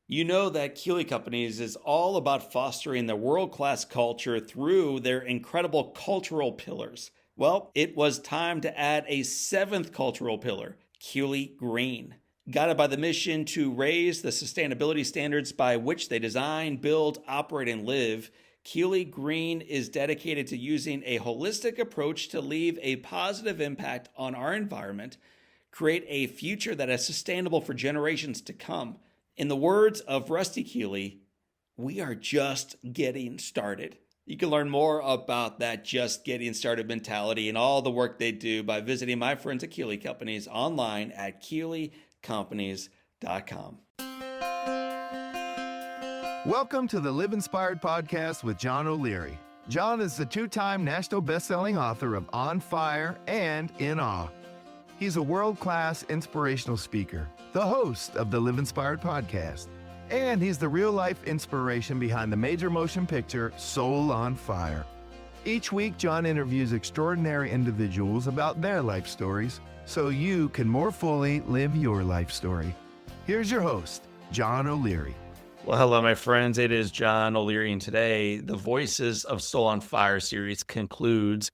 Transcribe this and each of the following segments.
You know that Keeley Companies is all about fostering the world-class culture through their incredible cultural pillars. Well, it was time to add a seventh cultural pillar, Keeley Green. Guided by the mission to raise the sustainability standards by which they design, build, operate, and live, Keeley Green is dedicated to using a holistic approach to leave a positive impact on our environment, create a future that is sustainable for generations to come. In the words of Rusty Keeley, we are just getting started. You can learn more about that just getting started mentality and all the work they do by visiting my friends at Keeley Companies online at KeeleyCompanies.com. Welcome to the Live Inspired podcast with John O'Leary. John is the two-time national best-selling author of On Fire and In Awe. He's a world-class inspirational speaker, the host of the Live Inspired podcast, and he's the real-life inspiration behind the major motion picture Soul on Fire. Each week, John interviews extraordinary individuals about their life stories so you can more fully live your life story. Here's your host, John O'Leary. Well, hello, my friends. It is John O'Leary, and today the Voices of Soul on Fire series concludes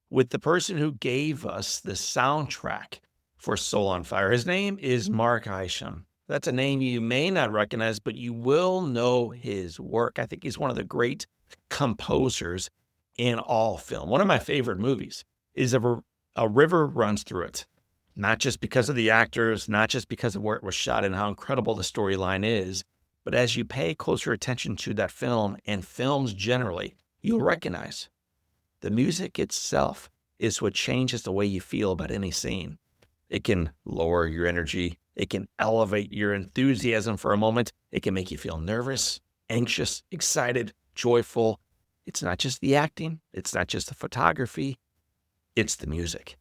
with the person who gave us the soundtrack for Soul on Fire. His name is Mark Isham. That's a name you may not recognize, but you will know his work. I think he's one of the great composers in all film. One of my favorite movies is A River Runs Through It. Not just because of the actors, not just because of where it was shot and how incredible the storyline is, but as you pay closer attention to that film and films generally, you'll recognize the music itself is what changes the way you feel about any scene. It can lower your energy. It can elevate your enthusiasm for a moment. It can make you feel nervous, anxious, excited, joyful. It's not just the acting. It's not just the photography. It's the music.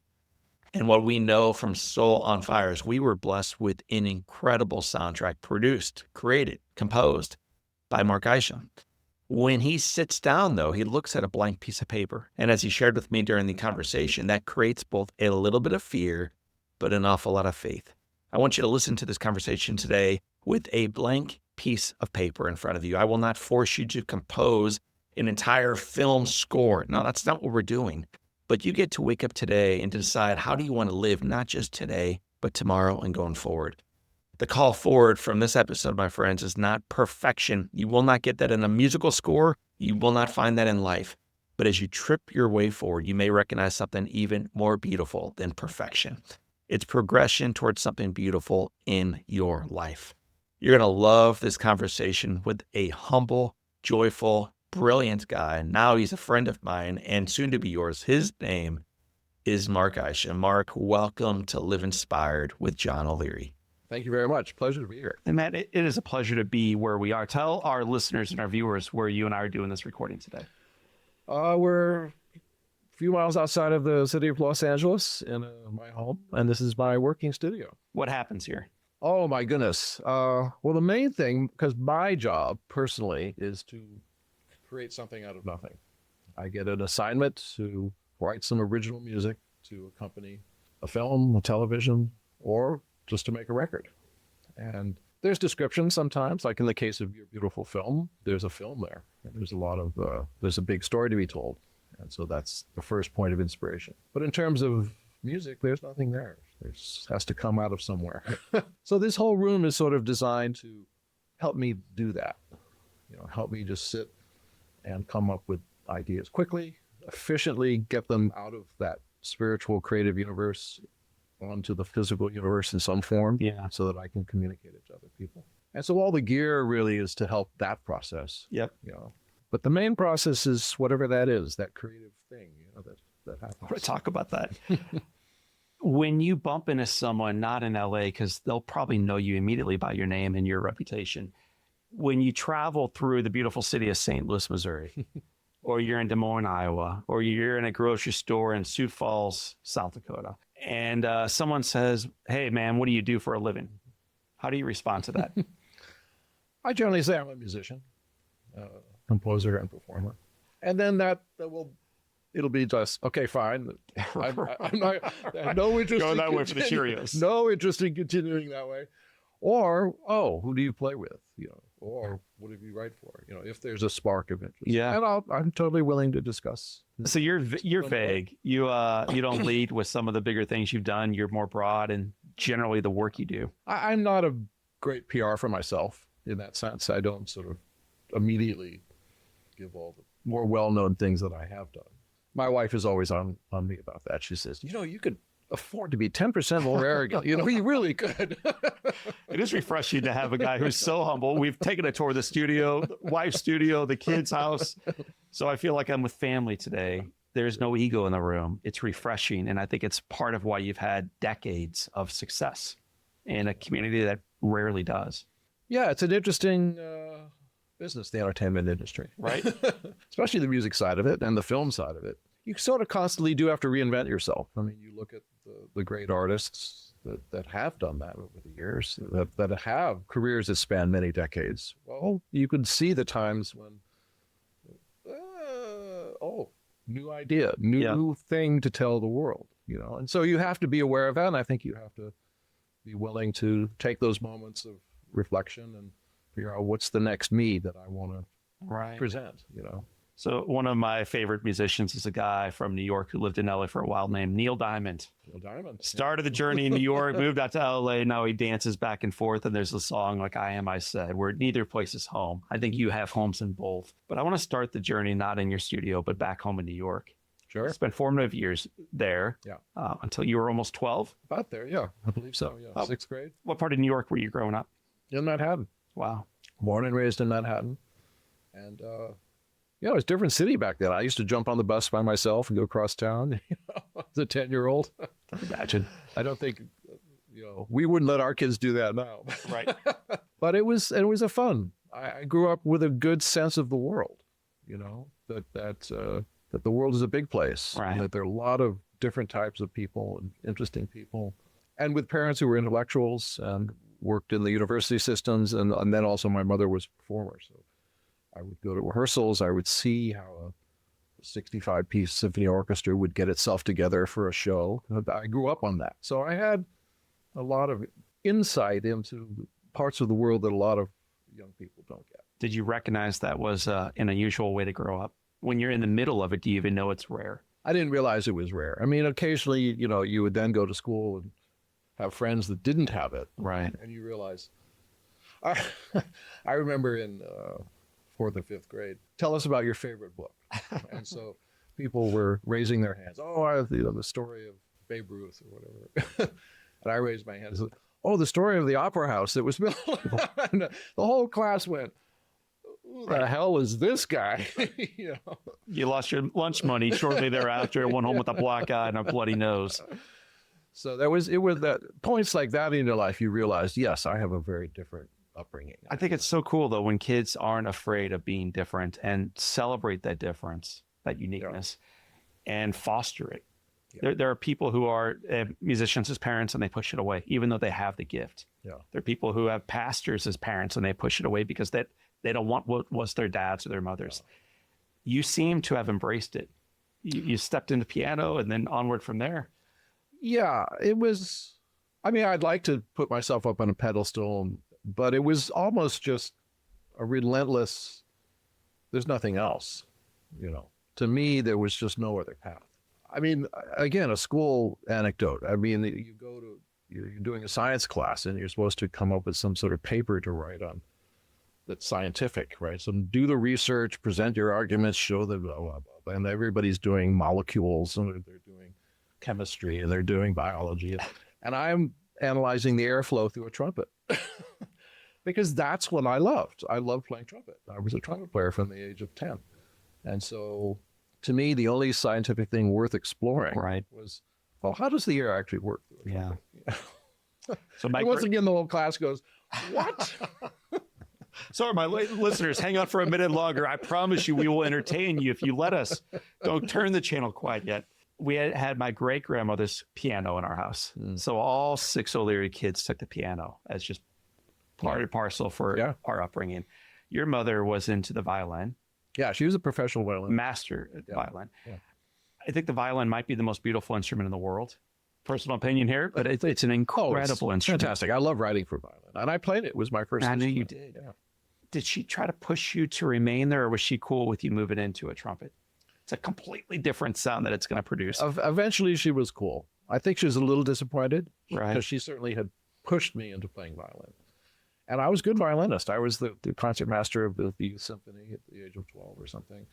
And what we know from Soul on Fire is we were blessed with an incredible soundtrack produced, created, composed by Mark Isham. When he sits down, though, he looks at a blank piece of paper. And as he shared with me during the conversation, that creates both a little bit of fear, but an awful lot of faith. I want you to listen to this conversation today with a blank piece of paper in front of you. I will not force you to compose an entire film score. No, that's not what we're doing. But you get to wake up today and decide, how do you want to live, not just today, but tomorrow and going forward. The call forward from this episode, my friends, is not perfection. You will not get that in a musical score. You will not find that in life. But as you trip your way forward, you may recognize something even more beautiful than perfection. It's progression towards something beautiful in your life. You're going to love this conversation with a humble, joyful, brilliant guy. Now he's a friend of mine and soon to be yours. His name is Mark Isham. Mark, welcome to Live Inspired with John O'Leary. Thank you very much. Pleasure to be here. And Matt, it is a pleasure to be where we are. Tell our listeners and our viewers where you and I are doing this recording today. We're a few miles outside of the city of Los Angeles in my home, and this is my working studio. What happens here? Oh, my goodness. Well, the main thing, because my job personally is to create something out of nothing. I get an assignment to write some original music to accompany a film, a television, or just to make a record. And there's descriptions sometimes, like in the case of Your Beautiful Film, there's a film there. And there's a lot of, there's a big story to be told. And so that's the first point of inspiration. But in terms of music, there's nothing there. It has to come out of somewhere. So this whole room is sort of designed to help me do that. Help me just sit and come up with ideas quickly, efficiently, get them out of that spiritual creative universe onto the physical universe in some form, so that I can communicate it to other people. And so all the gear really is to help that process. Yep. But the main process is whatever that is, that creative thing, that happens. I want to talk about that. When you bump into someone not in LA, because they'll probably know you immediately by your name and your reputation, when you travel through the beautiful city of St. Louis, Missouri, or you're in Des Moines, Iowa, or you're in a grocery store in Sioux Falls, South Dakota, and someone says, "Hey, man, what do you do for a living?" How do you respond to that? I generally say I'm a musician, composer, and performer. And then it'll be just, okay, fine. I'm not, no interest Go in that way for the Cheerios. No interest in continuing that way. Or, oh, who do you play with? Or what do you write for? If there's a spark of interest. Yeah. And I'm totally willing to discuss. So you're vague. You don't lead with some of the bigger things you've done. You're more broad and generally the work you do. I'm not a great PR for myself in that sense. I don't sort of immediately give all the more well-known things that I have done. My wife is always on me about that. She says, you could afford to be 10% more arrogant. You really could. It is refreshing to have a guy who's so humble. We've taken a tour of the studio, the wife's studio, the kid's house. So I feel like I'm with family today. There's no ego in the room. It's refreshing. And I think it's part of why you've had decades of success in a community that rarely does. Yeah, it's an interesting business, the entertainment industry. Right. Especially the music side of it and the film side of it. You sort of constantly do have to reinvent yourself. I mean, you look at the great artists that have done that over the years, that have careers that span many decades. Well, you could see the times when, new idea, new thing to tell the world, and so you have to be aware of that. And I think you have to be willing to take those moments of reflection and figure out what's the next me that I want to present, So one of my favorite musicians is a guy from New York who lived in LA for a while named Neil Diamond. Started the journey in New York, moved out to LA. Now he dances back and forth. And there's a song like I Am, I Said, where neither place is home. I think you have homes in both. But I want to start the journey not in your studio, but back home in New York. Sure. Spent formative years there. Yeah. Until you were almost 12. About there, yeah. I believe so, yeah. 6th grade. What part of New York were you growing up? In Manhattan. Wow. Born and raised in Manhattan. And, it was a different city back then. I used to jump on the bus by myself and go across town as a 10-year-old. Imagine. I don't think, we wouldn't let our kids do that now. Right. But it was a fun. I grew up with a good sense of the world, that the world is a big place. Right. That there are a lot of different types of people and interesting people. And with parents who were intellectuals and worked in the university systems. And then also my mother was a performer. So I would go to rehearsals. I would see how a 65-piece symphony orchestra would get itself together for a show. I grew up on that. So I had a lot of insight into parts of the world that a lot of young people don't get. Did you recognize that was an unusual way to grow up? When you're in the middle of it, do you even know it's rare? I didn't realize it was rare. I mean, occasionally, you would then go to school and have friends that didn't have it. Right. And you realize, I remember in 4th or 5th grade, tell us about your favorite book. And so people were raising their hands. Oh, the story of Babe Ruth or whatever. And I raised my hand and said, oh, the story of the opera house that was built. And the whole class went, who the hell is this guy? You lost your lunch money shortly thereafter and went home with a black eye and a bloody nose. So it was that points like that in your life, you realize, yes, I have a very different upbringing. I think it's so cool though when kids aren't afraid of being different and celebrate that difference, that uniqueness, and foster it. Yeah. There are people who are musicians as parents and they push it away, even though they have the gift. Yeah. There are people who have pastors as parents and they push it away because they don't want what was their dad's or their mother's. Yeah. You seem to have embraced it. You stepped into piano and then onward from there. Yeah, it was, I'd like to put myself up on a pedestal, but it was almost just a relentless, there's nothing else, To me, there was just no other path. Again, a school anecdote. You're doing a science class and you're supposed to come up with some sort of paper to write on that's scientific, right? So do the research, present your arguments, show them, blah, blah, blah. And everybody's doing molecules and they're doing chemistry and they're doing biology. And I'm analyzing the airflow through a trumpet because that's what I loved. I loved playing trumpet. I was a trumpet player from the age of 10. And so to me, the only scientific thing worth exploring was, well, how does the air actually work through a trumpet? Yeah. So once again, the whole class goes, what? Sorry, my listeners, hang on for a minute longer. I promise you we will entertain you if you let us. Don't turn the channel quite yet. We had my great-grandmother's piano in our house. So all 6 O'Leary kids took the piano as just part and parcel for our upbringing. Your mother was into the violin. Yeah, she was a professional violin. Master at violin. Yeah. I think the violin might be the most beautiful instrument in the world. personal opinion here, but it's an incredible instrument. Fantastic. I love writing for violin. And I played it. It was my first I knew you instrument. did. Yeah. Did she try to push you to remain there, or was she cool with you moving into a trumpet? It's a completely different sound that it's going to produce. Eventually, she was cool. I think she was a little disappointed Right. because she certainly had pushed me into playing violin. And I was a good violinist. I was the concert master of the youth symphony at the age of 12 or something.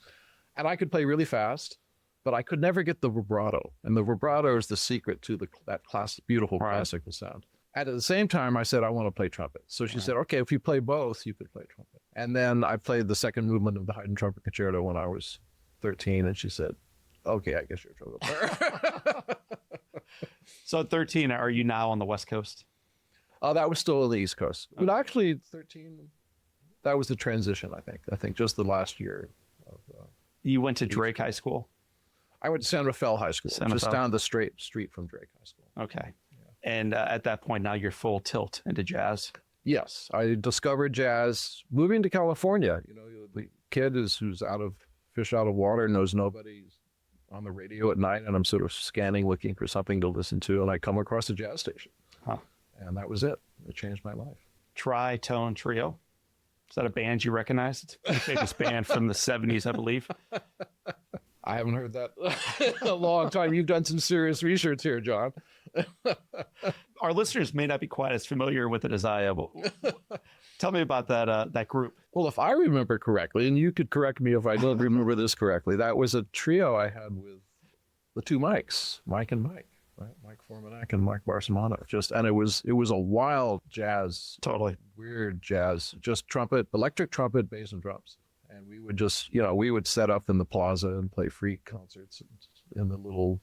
And I could play really fast, but I could never get the vibrato. And the vibrato is the secret to that beautiful classical sound. And at the same time, I said, I want to play trumpet. So she said, okay, if you play both, you could play trumpet. And then I played the second movement of the Haydn Trumpet Concerto when I was 13. And she said, okay, I guess you're a trumpet player. So at 13, are you now on the West Coast? That was still on the East Coast. But actually, 13, that was the transition, I think. I think just the last year. You went to Drake High School? I went to San Rafael High School, just down the street from Drake High School. Okay. Yeah. And at that point, now you're full tilt into jazz? Yes. I discovered jazz moving to California. You know, the kid who's fish out of water, knows nobody's on the radio at night, and I'm sort of scanning, looking for something to listen to, and I come across a jazz station. Huh. And that was it. It changed my life. Tritone Trio. Is that a band you recognize? It's a famous band from the 70s, I believe. I haven't heard that in a long time. You've done some serious research here, John. Our listeners may not be quite as familiar with it as I am. Tell me about that group. Well, if I remember correctly, and you could correct me if I don't remember this correctly, that was a trio I had with the two Mikes, Mike and Mike. Right? Mike Formanak and Mike Barsamano. And it was a wild jazz, Totally weird jazz, just trumpet, electric trumpet, bass and drums. And we would just, we would set up in the plaza and play free concerts in the little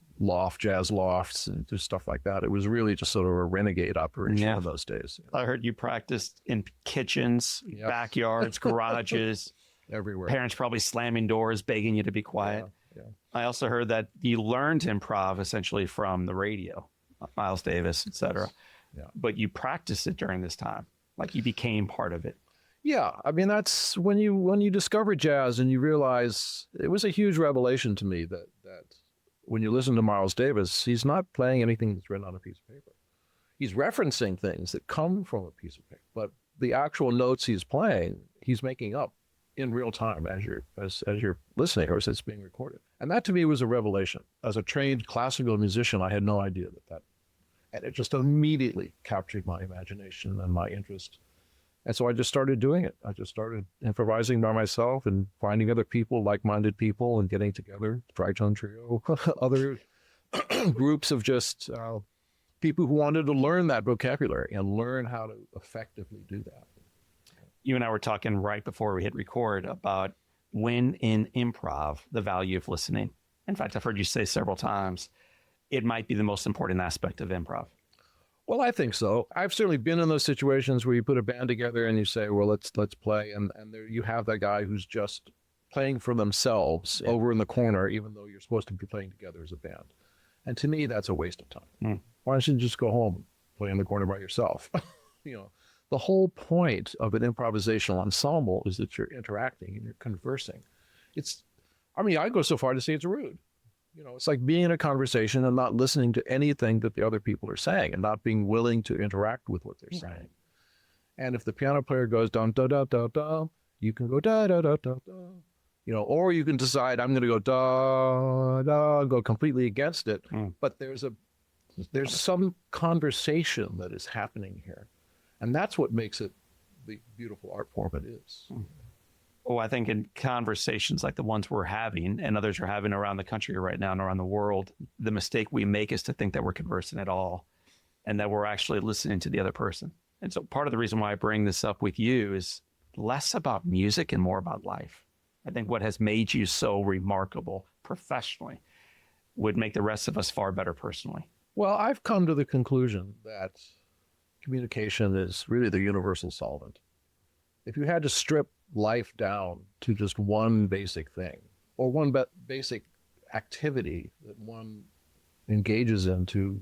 jazz lofts and just stuff like that. It was really just sort of a renegade operation in those days. I heard you practiced in kitchens, backyards, garages, everywhere. Parents probably slamming doors, begging you to be quiet. Yeah. I also heard that you learned improv essentially from the radio, Miles Davis, et cetera. Yeah. But you practiced it during this time, like you became part of it. Yeah, I mean, that's when you discover jazz and you realize it was a huge revelation to me that when you listen to Miles Davis, he's not playing anything that's written on a piece of paper. He's referencing things that come from a piece of paper, but the actual notes he's playing, he's making up in real time as you're listening or as it's being recorded. And that to me was a revelation. As a trained classical musician, I had no idea and it just immediately captured my imagination and my interest. And so I just started doing it. I just started improvising by myself and finding other people, like-minded people, and getting together, Tritone Trio, other groups of just people who wanted to learn that vocabulary and learn how to effectively do that. You and I were talking right before we hit record about when in improv, the value of listening. In fact, I've heard you say several times, it might be the most important aspect of improv. Well, I think so. I've certainly been in those situations where you put a band together and you say, well, let's play. And there you have that guy who's just playing for themselves over in the corner, even though you're supposed to be playing together as a band. And to me, that's a waste of time. Why don't you just go home and play in the corner by yourself? The whole point of an improvisational ensemble is that you're interacting and you're conversing. I go so far to say it's rude. It's like being in a conversation and not listening to anything that the other people are saying and not being willing to interact with what they're saying. And if the piano player goes dum da da da da, you can go da da da da da. Or you can decide I'm going to go da da, go completely against it. But there's some conversation that is happening here. And that's what makes it the beautiful art form it is. Oh, I think in conversations like the ones we're having and others are having around the country right now and around the world, the mistake we make is to think that we're conversing at all and that we're actually listening to the other person. And so part of the reason why I bring this up with you is less about music and more about life. I think what has made you so remarkable professionally would make the rest of us far better personally. Well, I've come to the conclusion that communication is really the universal solvent. If you had to strip life down to just one basic thing or one basic activity that one engages in to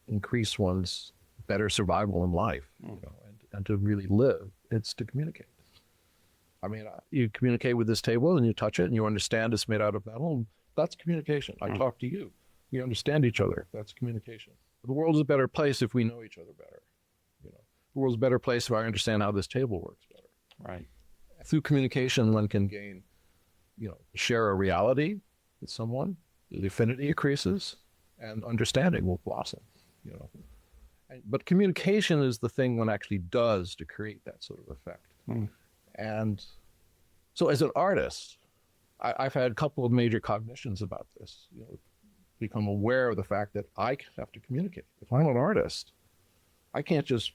increase one's better survival in life, and to really live, it's to communicate. I mean, you communicate with this table and you touch it and you understand it's made out of metal. That's communication. I talk to you. We understand each other. That's communication. The world is a better place if we know each other better. You know, the world's a better place if I understand how this table works better. Right. Through communication, one can gain, share a reality with someone. The affinity increases, and understanding will blossom. You know, but communication is the thing one actually does to create that sort of effect. And so, as an artist, I've had a couple of major cognitions about this. Become aware of the fact that I have to communicate. If I'm an artist, I can't just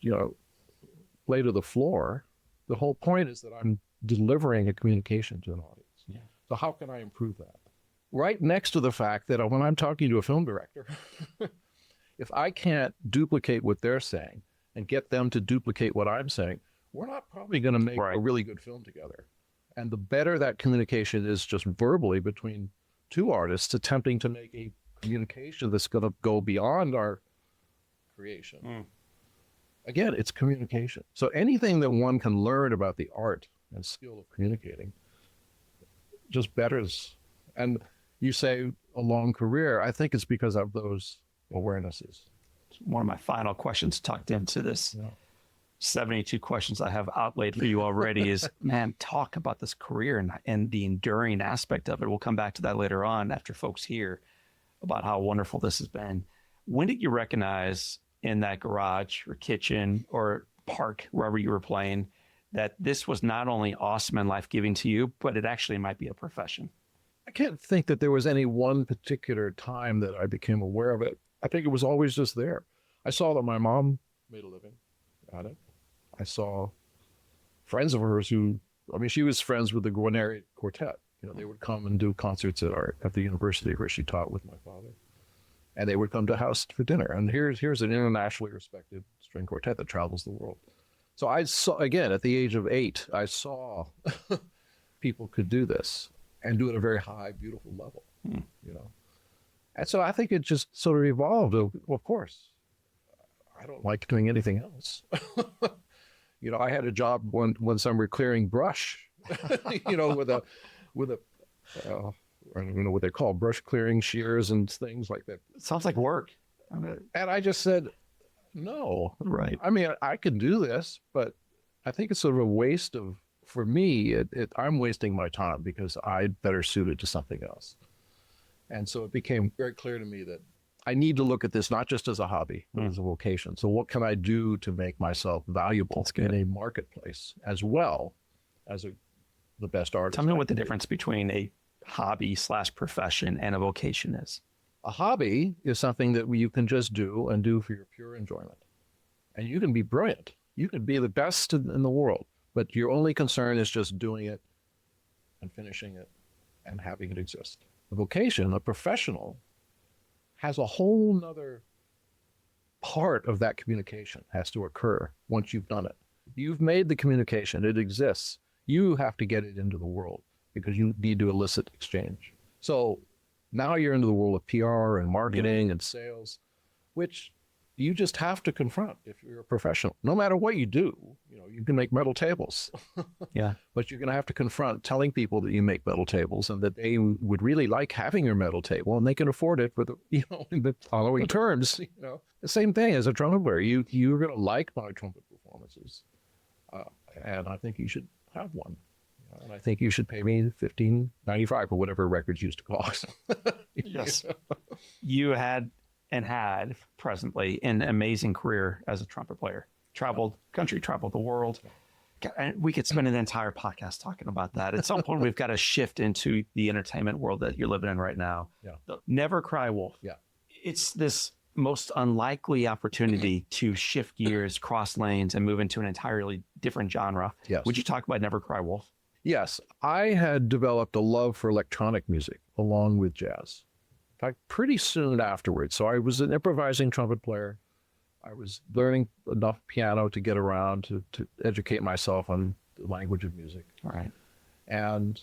lay to the floor. The whole point is that I'm delivering a communication to an audience. Yeah. So how can I improve that? Right next to the fact that when I'm talking to a film director, if I can't duplicate what they're saying and get them to duplicate what I'm saying, we're not probably going to make a really good film together. And the better that communication is just verbally between two artists attempting to make a communication that's going to go beyond our creation. Again, it's communication. So anything that one can learn about the art and skill of communicating just betters. And you say a long career, I think it's because of those awarenesses. One of my final questions tucked into this 72 questions I have outlaid for you already is, man, talk about this career and the enduring aspect of it. We'll come back to that later on after folks hear about how wonderful this has been. When did you recognize in that garage or kitchen or park, wherever you were playing, that this was not only awesome and life-giving to you, but it actually might be a profession? I can't think that there was any one particular time that I became aware of it. I think it was always just there. I saw that my mom made a living at it. I saw friends of hers she was friends with the Guarneri Quartet. They would come and do concerts at the university where she taught with my father. And they would come to the house for dinner. And here's an internationally respected string quartet that travels the world. So I saw, again, at the age of 8, I saw people could do this and do it at a very high, beautiful level, And so I think it just sort of evolved. Well, of course, I don't like doing anything else. I had a job one summer clearing brush, with a I don't know what they're called, brush clearing shears and things like that. It sounds like work. And I just said, no. Right. I mean, I can do this, but I think it's sort of a waste of, for me, I'm wasting my time because I'd better suit it to something else. And so it became very clear to me that I need to look at this not just as a hobby, but as a vocation. So what can I do to make myself valuable in a marketplace as well as the best artist? Tell me what the difference between a hobby/profession and a vocation is. A hobby is something that you can just do and do for your pure enjoyment. And you can be brilliant. You can be the best in the world, but your only concern is just doing it and finishing it and having it exist. A vocation, a professional, has a whole nother part of that communication has to occur once you've done it. You've made the communication, it exists. You have to get it into the world because you need to elicit exchange. So now you're into the world of PR and marketing and sales, which you just have to confront if you're a professional. No matter what you do, you can make metal tables. But you're going to have to confront telling people that you make metal tables and that they would really like having your metal table and they can afford it for in the following terms. The same thing as a trumpet player. You're going to like my trumpet performances, and I think you should have one. And I think you should pay me $15.95 or whatever records used to cost. Yes. You had presently an amazing career as a trumpet player. Traveled the world. And we could spend an entire podcast talking about that. At some point, we've got to shift into the entertainment world that you're living in right now. Never Cry Wolf. It's this most unlikely opportunity to shift gears, cross lanes, and move into an entirely different genre. Would you talk about Never Cry Wolf? Yes. I had developed a love for electronic music along with jazz. In fact, pretty soon afterwards. So I was an improvising trumpet player. I was learning enough piano to get around to educate myself on the language of music. Right. And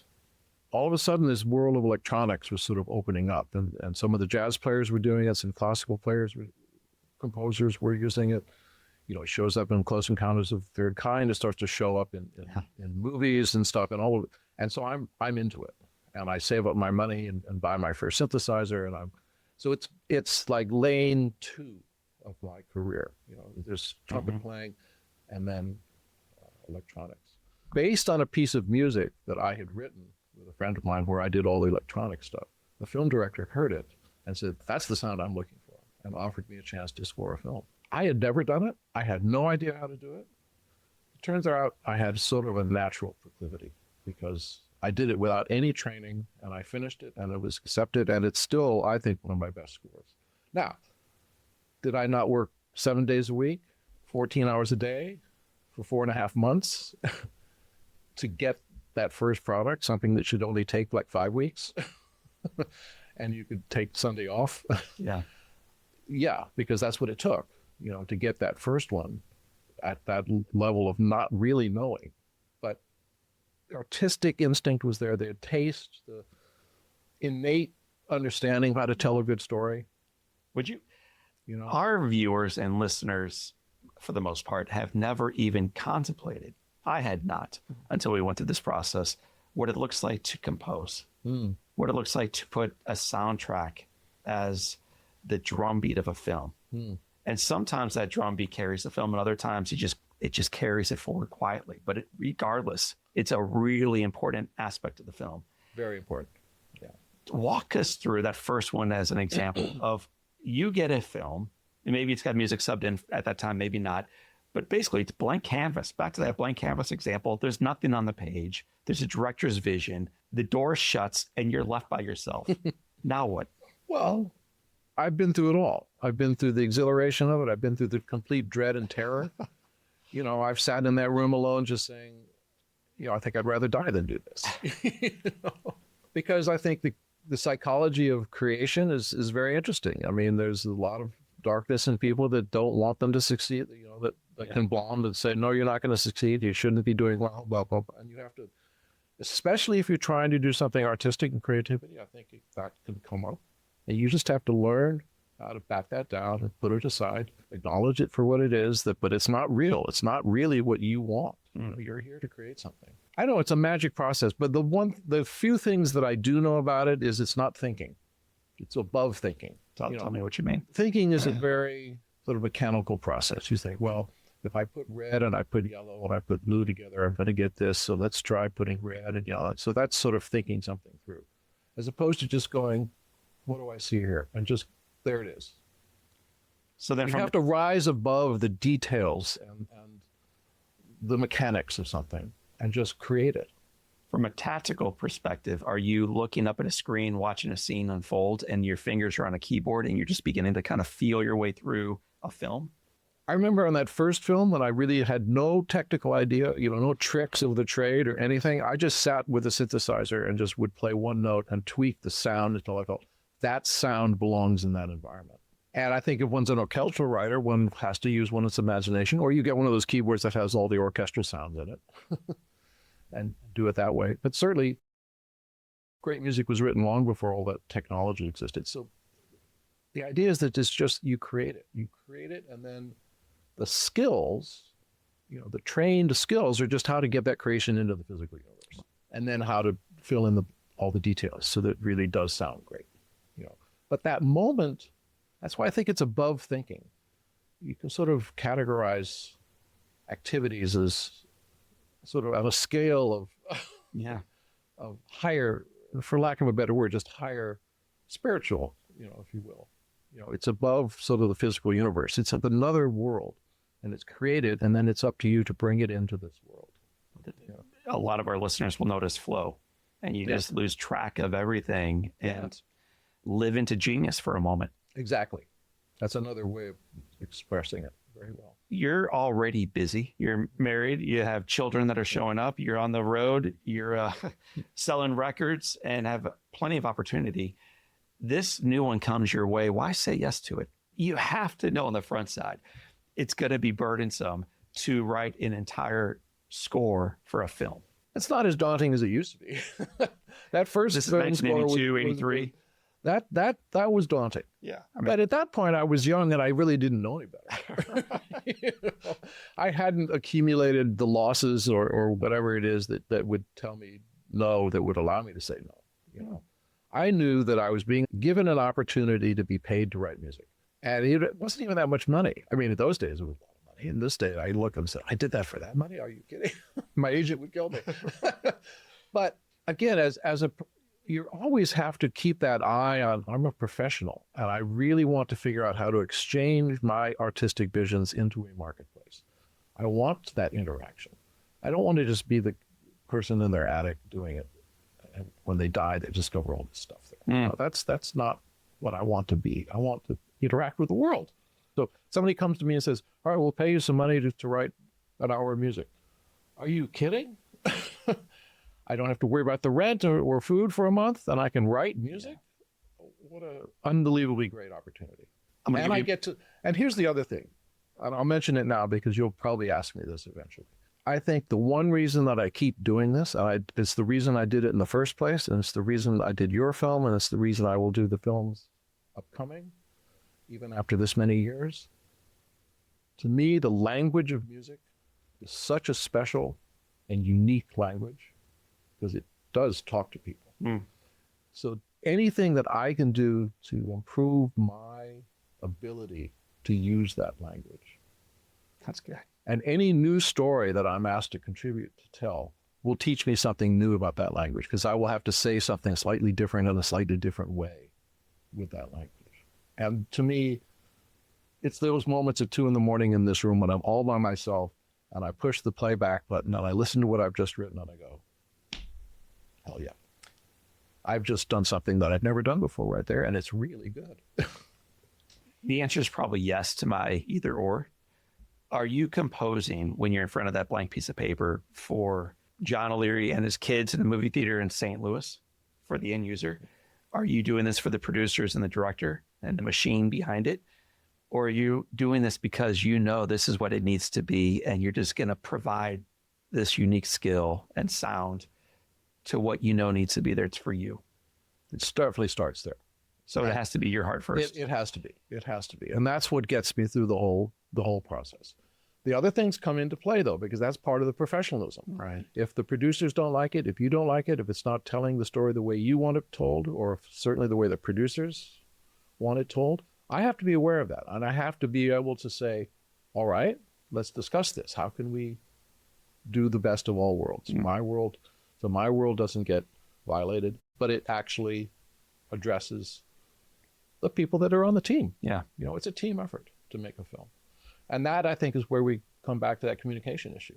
all of a sudden, this world of electronics was sort of opening up. And some of the jazz players were doing it, some classical players, composers were using it. It shows up in Close Encounters of the Third Kind. It starts to show up in movies and stuff and all of it. And so I'm into it. And I save up my money and buy my first synthesizer. So it's like lane 2 of my career. There's trumpet playing and then electronics. Based on a piece of music that I had written with a friend of mine where I did all the electronic stuff, the film director heard it and said, that's the sound I'm looking for, and offered me a chance to score a film. I had never done it. I had no idea how to do it. It turns out I had sort of a natural proclivity because I did it without any training, and I finished it, and it was accepted, and it's still, I think, one of my best scores. Now, did I not work 7 days a week, 14 hours a day for 4.5 months to get that first product, something that should only take like 5 weeks? And you could take Sunday off? Yeah. Yeah, because that's what it took, to get that first one at that level of not really knowing. But artistic instinct was there, the taste, the innate understanding of how to tell a good story. Would you? Our viewers and listeners, for the most part, have never even contemplated, I had not, until we went through this process, what it looks like to compose, what it looks like to put a soundtrack as the drumbeat of a film. And sometimes that drumbeat carries the film, and other times it just carries it forward quietly. But regardless, it's a really important aspect of the film. Very important. Yeah. Walk us through that first one as an example of, you get a film, and maybe it's got music subbed in at that time, maybe not, but basically it's blank canvas. Back to that blank canvas example, there's nothing on the page. There's a director's vision. The door shuts and you're left by yourself. Now what? Well, I've been through it all. I've been through the exhilaration of it. I've been through the complete dread and terror. I've sat in that room alone just saying, I think I'd rather die than do this. Because I think the psychology of creation is very interesting. I mean, there's a lot of darkness in people that don't want them to succeed, that can blonde and say, no, you're not going to succeed. You shouldn't be doing well, blah, blah, blah. And you have to, especially if you're trying to do something artistic and creativity, I think that can come up. And you just have to learn how to back that down and put it aside, acknowledge it for what it is, but it's not real. It's not really what you want. You're here to create something. I know it's a magic process, but the few things that I do know about it is it's not thinking. It's above thinking. Tell me what you mean. Thinking is a very sort of mechanical process. You think, well, if I put red and I put yellow and I put blue together, I'm going to get this. So let's try putting red and yellow. So that's sort of thinking something through, as opposed to just going, what do I see here? And just, there it is. So then you have to rise above the details and the mechanics of something and just create it. From a tactical perspective, are you looking up at a screen, watching a scene unfold, and your fingers are on a keyboard and you're just beginning to kind of feel your way through a film? I remember on that first film when I really had no technical idea, no tricks of the trade or anything. I just sat with a synthesizer and just would play one note and tweak the sound until I felt that sound belongs in that environment. And I think if one's an orchestral writer, one has to use one's imagination, or you get one of those keyboards that has all the orchestra sounds in it and do it that way. But certainly, great music was written long before all that technology existed. So the idea is that it's just, you create it. You create it, and then the skills, the trained skills are just how to get that creation into the physical universe, and then how to fill in all the details so that it really does sound great. But that moment, that's why I think it's above thinking. You can sort of categorize activities as sort of on a scale of higher, for lack of a better word, just higher spiritual, if you will. It's above sort of the physical universe. It's another world, and it's created, and then it's up to you to bring it into this world. A lot of our listeners will notice flow, and you just lose track of everything and live into genius for a moment. Exactly. That's another way of expressing it very well. You're already busy. You're married. You have children that are showing up. You're on the road. You're selling records and have plenty of opportunity. This new one comes your way. Why say yes to it? You have to know on the front side, it's going to be burdensome to write an entire score for a film. It's not as daunting as it used to be. That first this is 1982, 83. That was daunting. Yeah. But at that point, I was young and I really didn't know any better. I hadn't accumulated the losses or whatever it is that would tell me no, that would allow me to say no. I knew that I was being given an opportunity to be paid to write music. And it wasn't even that much money. I mean, in those days, it was a lot of money. In this day, I look and say, I did that for that money? Are you kidding? My agent would kill me. But again, you always have to keep that eye on, I'm a professional, and I really want to figure out how to exchange my artistic visions into a marketplace. I want that interaction. I don't want to just be the person in their attic doing it. And when they die, they discover all this stuff there. No, that's not what I want to be. I want to interact with the world. So somebody comes to me and says, all right, we'll pay you some money to write an hour of music. Are you kidding? I don't have to worry about the rent or food for a month, and I can write music. What an unbelievably great opportunity. And here's the other thing, and I'll mention it now because you'll probably ask me this eventually. I think the one reason that I keep doing this, it's the reason I did it in the first place, and it's the reason I did your film, and it's the reason I will do the films upcoming, even after this many years. To me, the language of music is such a special and unique language because it does talk to people. So anything that I can do to improve my ability to use that language. That's good. And any new story that I'm asked to contribute to tell will teach me something new about that language because I will have to say something slightly different in a slightly different way with that language. And to me, it's those moments at 2 a.m. in this room when I'm all by myself and I push the playback button and I listen to what I've just written and I go, hell yeah. I've just done something that I've never done before right there, and it's really good. The answer is probably yes to my either or. Are you composing when you're in front of that blank piece of paper for John O'Leary and his kids in the movie theater in St. Louis for the end user? Are you doing this for the producers and the director and the machine behind it? Or are you doing this because you know this is what it needs to be and you're just going to provide this unique skill and sound to what you know needs to be there? It's for you. It definitely starts there. So it has to be your heart first. It has to be. It has to be. And that's what gets me through the whole process. The other things come into play, though, because that's part of the professionalism. Right. If the producers don't like it, if you don't like it, if it's not telling the story the way you want it told, or certainly the way the producers want it told, I have to be aware of that. And I have to be able to say, all right, let's discuss this. How can we do the best of all worlds? My world, so my world doesn't get violated, but it actually addresses the people that are on the team. Yeah. You know, it's a team effort to make a film. And that, I think, is where we come back to that communication issue,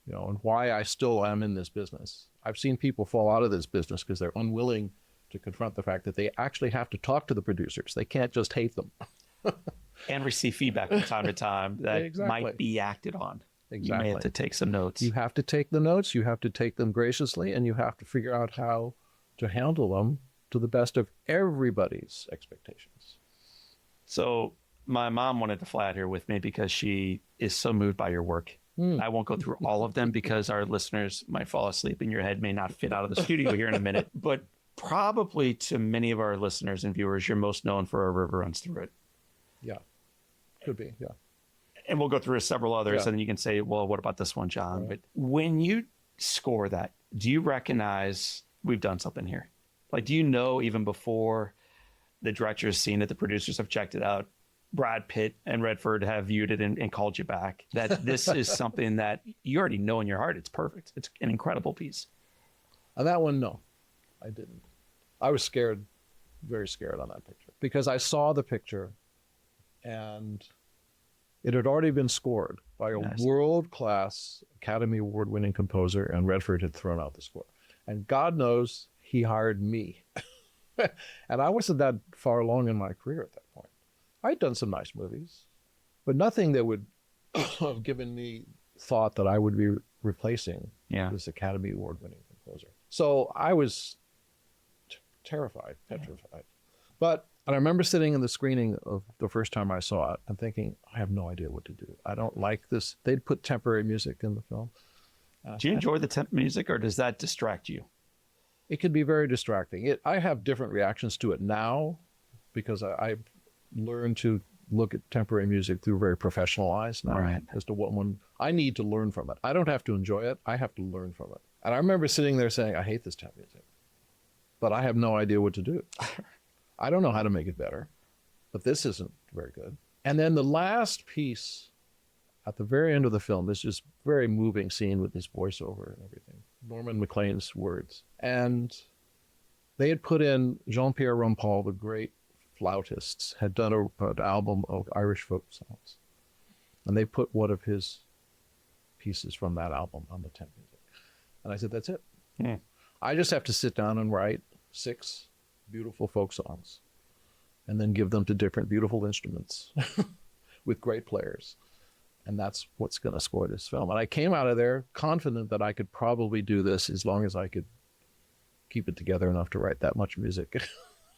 you know, and why I still am in this business. I've seen people fall out of this business because they're unwilling to confront the fact that they actually have to talk to the producers. They can't just hate them. And receive feedback from time to time that might be acted on. Exactly. You may have to take some notes. You have to take the notes, you have to take them graciously, and you have to figure out how to handle them to the best of everybody's expectations. So my mom wanted to fly out here with me because she is so moved by your work. I won't go through all of them because our listeners might fall asleep and your head may not fit out of the studio here in a minute. But probably to many of our listeners and viewers, you're most known for A River Runs Through It. Yeah, could be, yeah. And we'll go through several others, Yeah. and then you can say, well, what about this one, John? Right. But when you score that, do you recognize we've done something here? Like, do you know even before the director's seen it, the producers have checked it out, Brad Pitt and Redford have viewed it and called you back, that this is something that you already know in your heart? It's perfect. It's an incredible piece. On that one, no, I didn't. I was scared, very scared on that picture because I saw the picture and it had already been scored by a world-class Academy Award-winning composer, and Redford had thrown out the score. And God knows he hired me. And I wasn't that far along in my career at that point. I'd done some nice movies, but nothing that would have given me thought that I would be replacing this Academy Award-winning composer. So I was terrified, petrified. And I remember sitting in the screening of the first time I saw it and thinking, I have no idea what to do. I don't like this. They'd put temporary music in the film. Do you enjoy the temp music, or does that distract you? It could be very distracting. I have different reactions to it now because I've learned to look at temporary music through very professional eyes now, Right. as to what one I need to learn from it. I don't have to enjoy it. I have to learn from it. And I remember sitting there saying, I hate this temp music, but I have no idea what to do. I don't know how to make it better. but this isn't very good. And then the last piece at the very end of the film, this just very moving scene with this voiceover and everything. Norman MacLean's words. And they had put in Jean-Pierre Rumpal, the great flautist, had done an album of Irish folk songs. And they put one of his pieces from that album on the temp music. And I said, that's it. Hmm. I just have to sit down and write 6 beautiful folk songs and then give them to different beautiful instruments with great players. And that's what's going to score this film. And I came out of there confident that I could probably do this as long as I could keep it together enough to write that much music.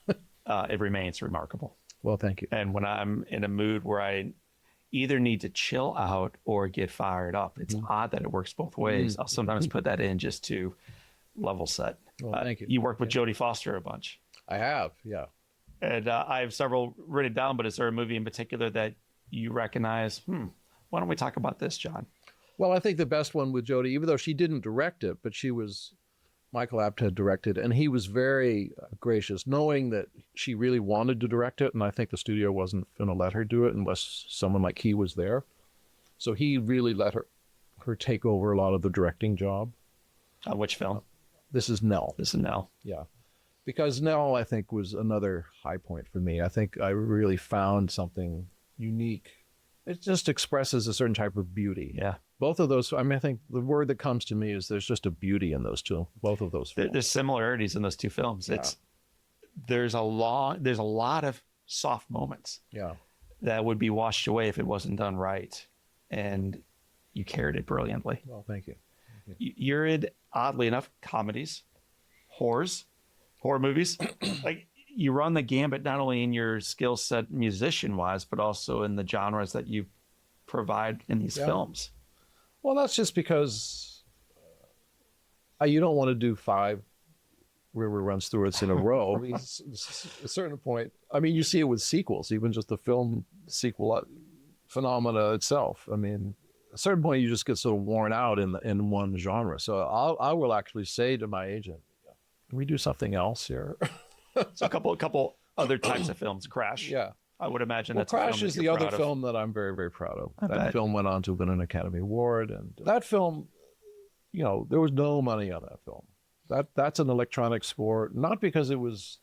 It remains remarkable. Well, thank you. And when I'm in a mood where I either need to chill out or get fired up, it's odd that it works both ways. I'll sometimes put that in just to level set. Well, thank you. You worked with Jodie Foster a bunch. I have, yeah. And I have several written down, but is there a movie in particular that you recognize? Why don't we talk about this, John? Well, I think the best one with Jodie, even though she didn't direct it, but Michael Apted had directed, and he was very gracious, knowing that she really wanted to direct it, and I think the studio wasn't going to let her do it unless someone like he was there. So he really let her take over a lot of the directing job. Which film? This is Nell. This is Nell. Yeah. Because Nell, I think, was another high point for me. I think I really found something unique. It just expresses a certain type of beauty. Yeah. Both of those, I mean, I think the word that comes to me is there's just a beauty in those two, both of those films. There's similarities in those two films. Yeah. There's a lot of soft moments. Yeah. That would be washed away if it wasn't done right. And you carried it brilliantly. Well, thank you. You're in, oddly enough, comedies, horror movies. Like, you run the gambit not only in your skill set musician wise, but also in the genres that you provide in these films. Well, that's just because you don't want to do 5 river runs through it in a row. I mean, a certain point, I mean, you see it with sequels, even just the film sequel phenomena itself. I mean, at a certain point, you just get sort of worn out in one genre. So I will actually say to my agent, can we do something else here? So a couple other types of films. Crash. Yeah. I would imagine that's Crash a film is that the you're other proud of. film that I'm very, very proud of. I That bet. film went on to win an Academy Award, and that film, there was no money on that film. That's an electronic score, not because it was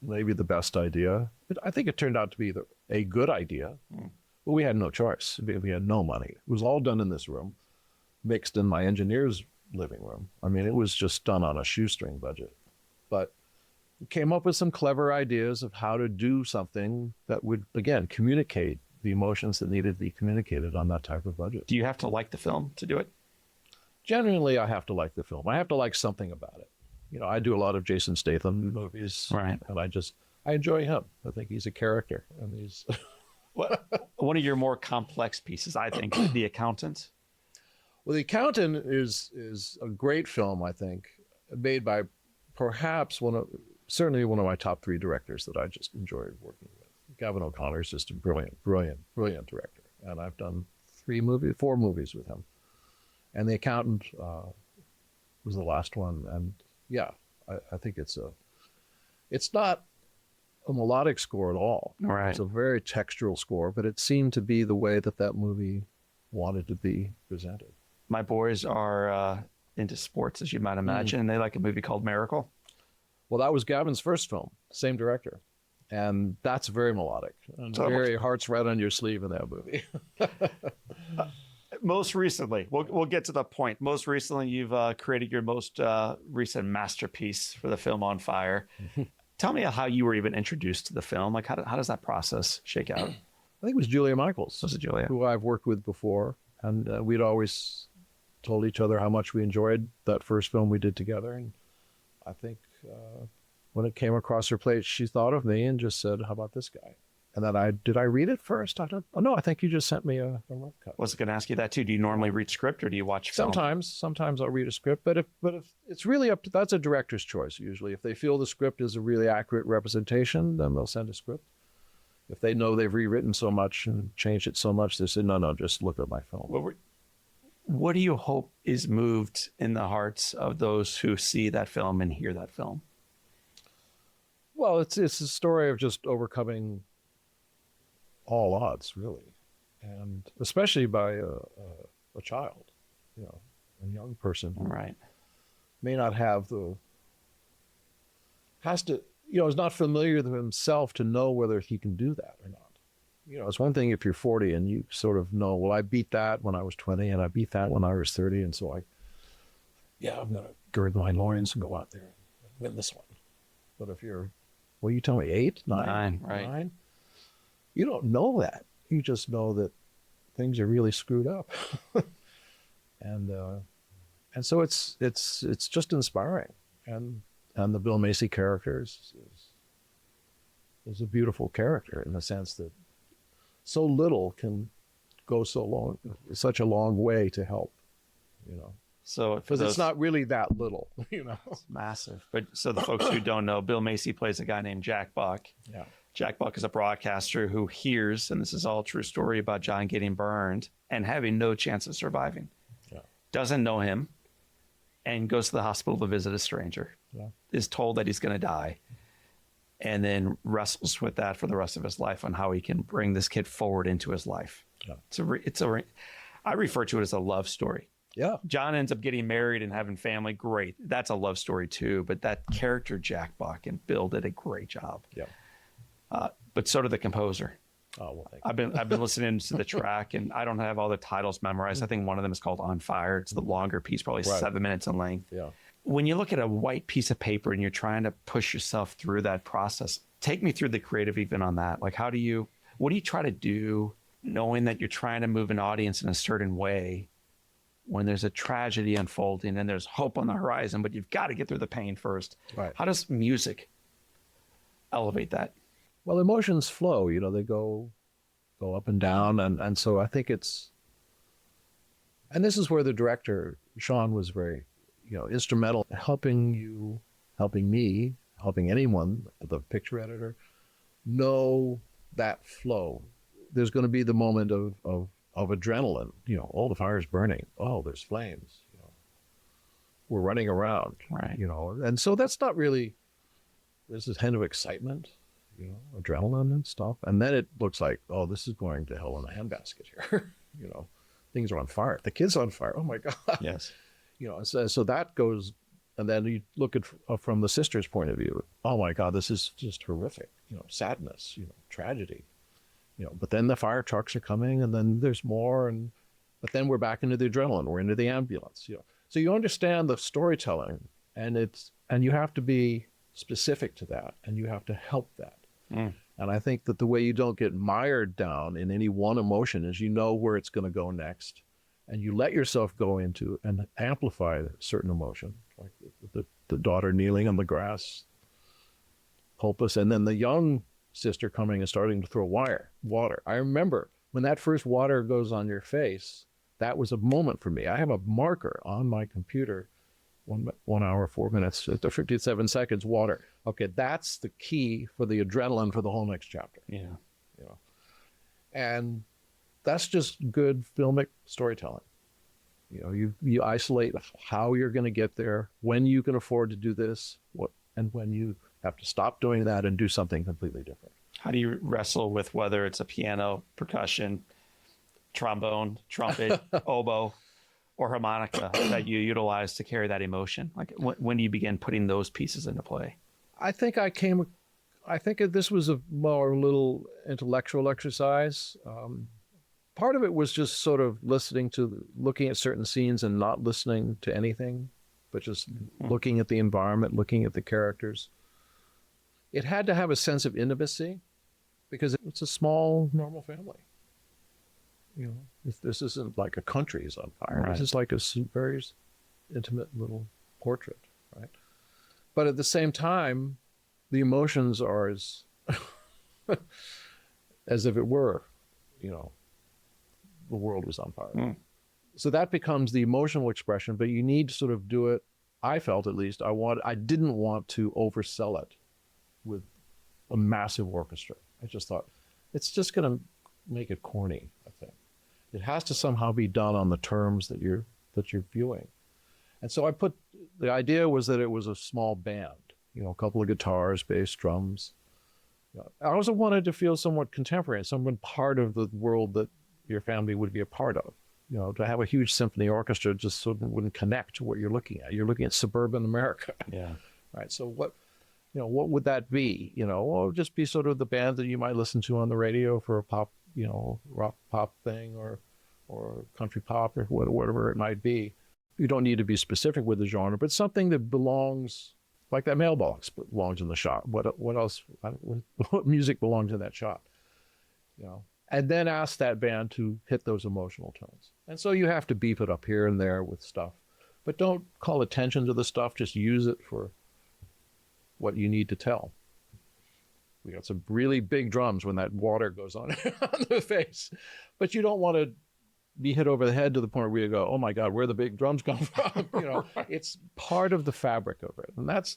maybe the best idea. I think it turned out to be a good idea, but we had no choice. We had no money. It was all done in this room, mixed in my engineer's living room. I mean, it was just done on a shoestring budget, but we came up with some clever ideas of how to do something that would, again, communicate the emotions that needed to be communicated on that type of budget. Do you have to like the film to do it? Generally, I have to like the film. I have to like something about it. I do a lot of Jason Statham movies, Right. and I enjoy him. I think he's a character, and he's What one of your more complex pieces, I think, The Accountant. well. The Accountant is a great film. I think made by perhaps certainly one of my top 3 directors that I just enjoyed working with. Gavin O'Connor is just a brilliant director, and I've done 4 movies with him. And The Accountant was the last one, and yeah, I think it's not a melodic score at all. Right. It's a very textural score, but it seemed to be the way that movie wanted to be presented. My boys are into sports, as you might imagine, and they like a movie called Miracle. Well, that was Gavin's first film, same director. And that's very melodic. And very heart's right on your sleeve in that movie. Most recently, we'll get to the point. Most recently, you've created your most recent masterpiece for the film On Fire. Tell me how you were even introduced to the film. Like, how does that process shake out? I think it was Julia Michaels, Was it Julia? who I've worked with before. And we'd always told each other how much we enjoyed that first film we did together. And I think when it came across her plate, she thought of me and just said, how about this guy? And then did I read it first? No, I think you just sent me a rough cut. I was going to ask you that too. Do you normally read script or do you watch film? Sometimes I'll read a script, but if it's really that's a director's choice usually. If they feel the script is a really accurate representation, then they'll send a script. If they know they've rewritten so much and changed it so much, they say, no, just look at my film. What do you hope is moved in the hearts of those who see that film and hear that film? Well, it's a story of just overcoming all odds, really, and especially by a child, a young person who Right. may not have has to, is not familiar with himself to know whether he can do that or not. It's one thing if you're 40 and you sort of know, well, I beat that when I was 20 and I beat that when I was 30. And so I'm going to gird my loins and go out there and win this one. But if you're, you tell me 8, 9, Right. 9, you don't know that. You just know that things are really screwed up. and so it's just inspiring. And the Bill Macy character is a beautiful character in the sense that so little can go such a long way to help, So because it's not really that little, It's massive. But so the folks who don't know, Bill Macy plays a guy named Jack Buck. Yeah. Jack Buck is a broadcaster who hears, and this is all a true story about John getting burned and having no chance of surviving. Yeah. Doesn't know him and goes to the hospital to visit a stranger. Yeah. Is told that he's going to die. And then wrestles with that for the rest of his life on how he can bring this kid forward into his life. Yeah. I refer to it as a love story. Yeah. John ends up getting married and having family. Great. That's a love story too. But that character, Jack Buck, and Bill did a great job. Yeah. But so did the composer. Oh, well, thank you. I've been listening to the track, and I don't have all the titles memorized. I think one of them is called On Fire. It's the longer piece, probably 7 minutes in length. Yeah. When you look at a white piece of paper and you're trying to push yourself through that process, take me through the creative even on that. Like, what do you try to do knowing that you're trying to move an audience in a certain way when there's a tragedy unfolding and there's hope on the horizon, but you've got to get through the pain first? Right. How does music elevate that? Well, emotions flow, they go up and down. And so I think and this is where the director, Sean, was very, instrumental in helping me, helping anyone, the picture editor, know that flow. There's going to be the moment of adrenaline, the fire's burning. Oh, there's flames, we're running around, Right. And so that's not really, there's this kind of excitement, adrenaline and stuff. And then it looks like, oh, this is going to hell in a handbasket here. Things are on fire. The kid's on fire. Oh my God. Yes. So that goes, and then you look at from the sister's point of view. Oh my God, this is just horrific. Sadness, tragedy. But then the fire trucks are coming, and then there's more, but then we're back into the adrenaline. We're into the ambulance. So you understand the storytelling, and you have to be specific to that, and you have to help that. Mm. And I think that the way you don't get mired down in any one emotion is where it's going to go next. And you let yourself go into and amplify a certain emotion, like the daughter kneeling on the grass, hopeless, and then the young sister coming and starting to throw water. I remember when that first water goes on your face, that was a moment for me. I have a marker on my computer, 1 hour, 4 minutes, 57 seconds, water. Okay, that's the key for the adrenaline for the whole next chapter. Yeah. And that's just good filmic storytelling. You isolate how you're going to get there, when you can afford to do this, and when you have to stop doing that and do something completely different. How do you wrestle with whether it's a piano, percussion, trombone, trumpet, oboe, or harmonica that you utilize to carry that emotion? Like, when do you begin putting those pieces into play? I think this was a more little intellectual exercise. Part of it was just sort of looking at certain scenes and not listening to anything, but just looking at the environment, looking at the characters. It had to have a sense of intimacy because it's a small, normal family. This isn't like a country is on fire. Right. This is like a very intimate little portrait, right? But at the same time, the emotions are as if it were, the world was on fire. Mm. So that becomes the emotional expression, but you need to sort of do it. I felt, at least, I didn't want to oversell it with a massive orchestra. I just thought it's just going to make it corny, I think. It has to somehow be done on the terms that you're viewing. And so the idea was that it was a small band, a couple of guitars, bass, drums, I also wanted to feel somewhat contemporary, someone part of the world that your family would be a part of. To have a huge symphony orchestra just sort of wouldn't connect to what you're looking at. You're looking at suburban America. Yeah. Right. So what would that be? Well, it would just be sort of the band that you might listen to on the radio for a pop, rock pop thing or country pop or whatever it might be. You don't need to be specific with the genre, but something that belongs, like that mailbox belongs in the shot. What else? What music belongs in that shot? And then ask that band to hit those emotional tones. And so you have to beef it up here and there with stuff, but don't call attention to the stuff. Just use it for what you need to tell. We got some really big drums when that water goes on the face, but you don't want to be hit over the head to the point where you go, oh my God, where the big drums come from? Right. It's part of the fabric of it. And that's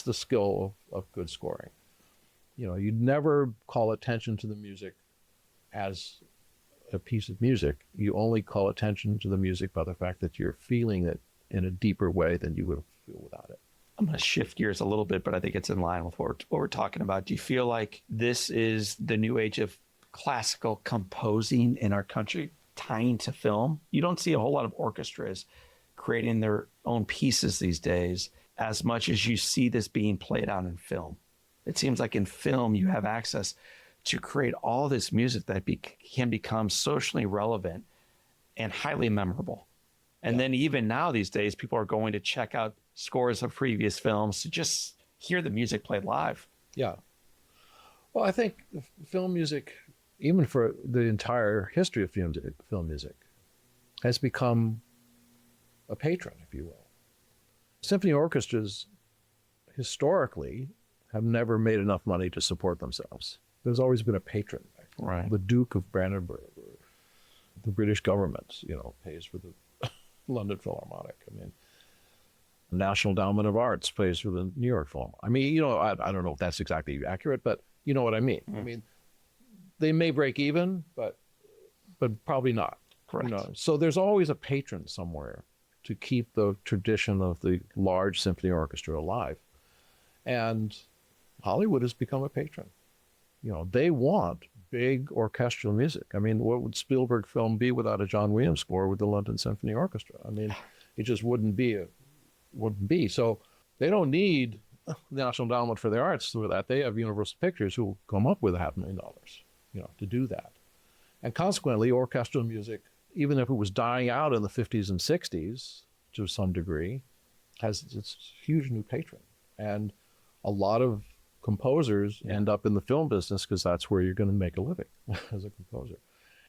the skill of good scoring. You never call attention to the music as a piece of music. You only call attention to the music by the fact that you're feeling it in a deeper way than you would feel without it. I'm going to shift gears a little bit, but I think it's in line with what we're talking about. Do you feel like this is the new age of classical composing in our country, tying to film? You don't see a whole lot of orchestras creating their own pieces these days as much as you see this being played out in film. It seems like in film, you have access to create all this music that can become socially relevant and highly memorable. And then even now these days, people are going to check out scores of previous films to just hear the music played live. Yeah. Well, I think film music, even for the entire history of film music, has become a patron, if you will. Symphony orchestras historically have never made enough money to support themselves. There's always been a patron. Right. The Duke of Brandenburg, or the British government, pays for the London Philharmonic. The National Endowment of Arts pays for the New York Philharmonic. I don't know if that's exactly accurate, but you know what I mean. Mm. They may break even, but probably not. Correct. So there's always a patron somewhere to keep the tradition of the large symphony orchestra alive. And Hollywood has become a patron. They want big orchestral music. What would Spielberg film be without a John Williams score with the London Symphony Orchestra? It just wouldn't be. So they don't need the National Endowment for the Arts for that. They have Universal Pictures who will come up with $500,000, to do that. And consequently, orchestral music, even if it was dying out in the 50s and 60s to some degree, has its huge new patron. And a lot of composers end up in the film business because that's where you're going to make a living as a composer.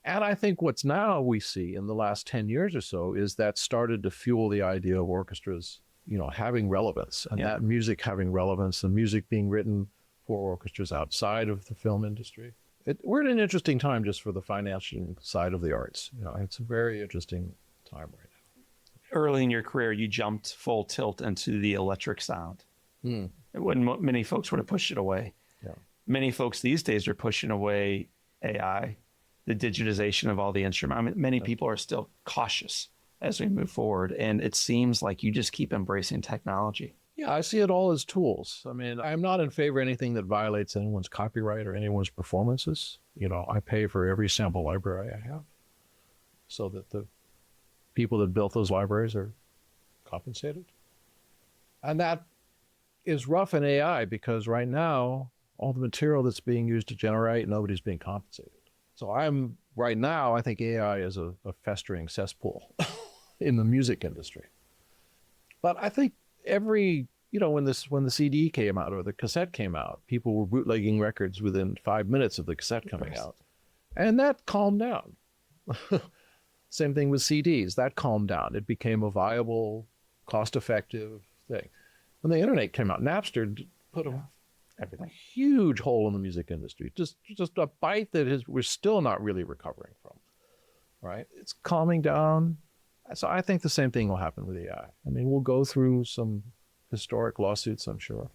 And I think what's now we see in the last 10 years or so is that started to fuel the idea of orchestras, having relevance, and that music having relevance, and music being written for orchestras outside of the film industry. We're in an interesting time just for the financial side of the arts. It's a very interesting time right now. Early in your career, you jumped full tilt into the electric sound. When many folks would have pushed it away. Yeah. Many folks these days are pushing away AI, the digitization of all the instruments. Many people are still cautious as we move forward, and it seems like you just keep embracing technology. Yeah, I see it all as tools. I'm not in favor of anything that violates anyone's copyright or anyone's performances. I pay for every sample library I have so that the people that built those libraries are compensated. And that is rough in AI because right now, all the material that's being used to generate, nobody's being compensated. So I think AI is a festering cesspool in the music industry. But I think when the CD came out or the cassette came out, people were bootlegging records within 5 minutes of the cassette coming out. And that calmed down. Same thing with CDs. That calmed down. It became a viable, cost-effective thing. When the internet came out, Napster put a huge hole in the music industry. Just a bite that we're still not really recovering from. Right? It's calming down. So I think the same thing will happen with AI. We'll go through some historic lawsuits, I'm sure.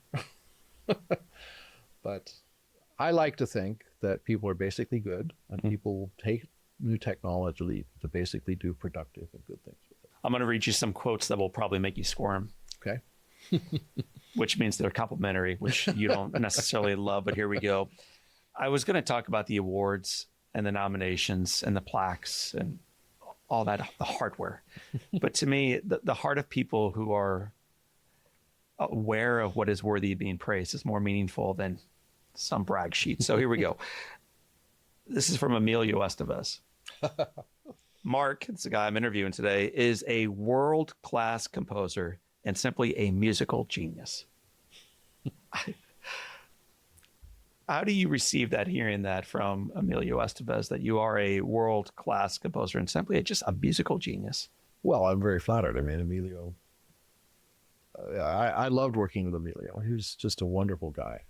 But I like to think that people are basically good and people will take new technology to basically do productive and good things with it. I'm going to read you some quotes that will probably make you squirm. Okay. which means they're complimentary, which you don't necessarily love, but here we go. I was going to talk about the awards and the nominations and the plaques and all that, the hardware. But to me, the heart of people who are aware of what is worthy of being praised is more meaningful than some brag sheet. So here we go. This is from Emilio Estevez. Mark, it's the guy I'm interviewing today, is a world-class composer and simply a musical genius. How do you receive that, hearing that from Emilio Estevez, that you are a world-class composer and simply just a musical genius? Well, I'm very flattered. I mean, Emilio, I loved working with Emilio. He was just a wonderful guy,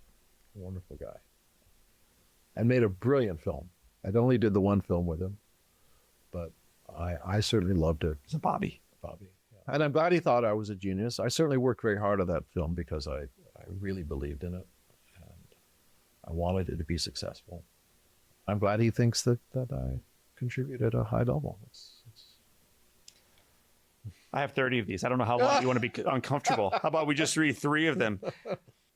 and made a brilliant film. I only did the one film with him, but I certainly loved it. It's a Bobby. Yeah. And I'm glad he thought I was a genius. I certainly worked very hard on that film because I really believed in it, and I wanted it to be successful. I'm glad he thinks that I contributed at a high level. I have 30 of these. I don't know how long you want to be uncomfortable. How about we just read 3 of them?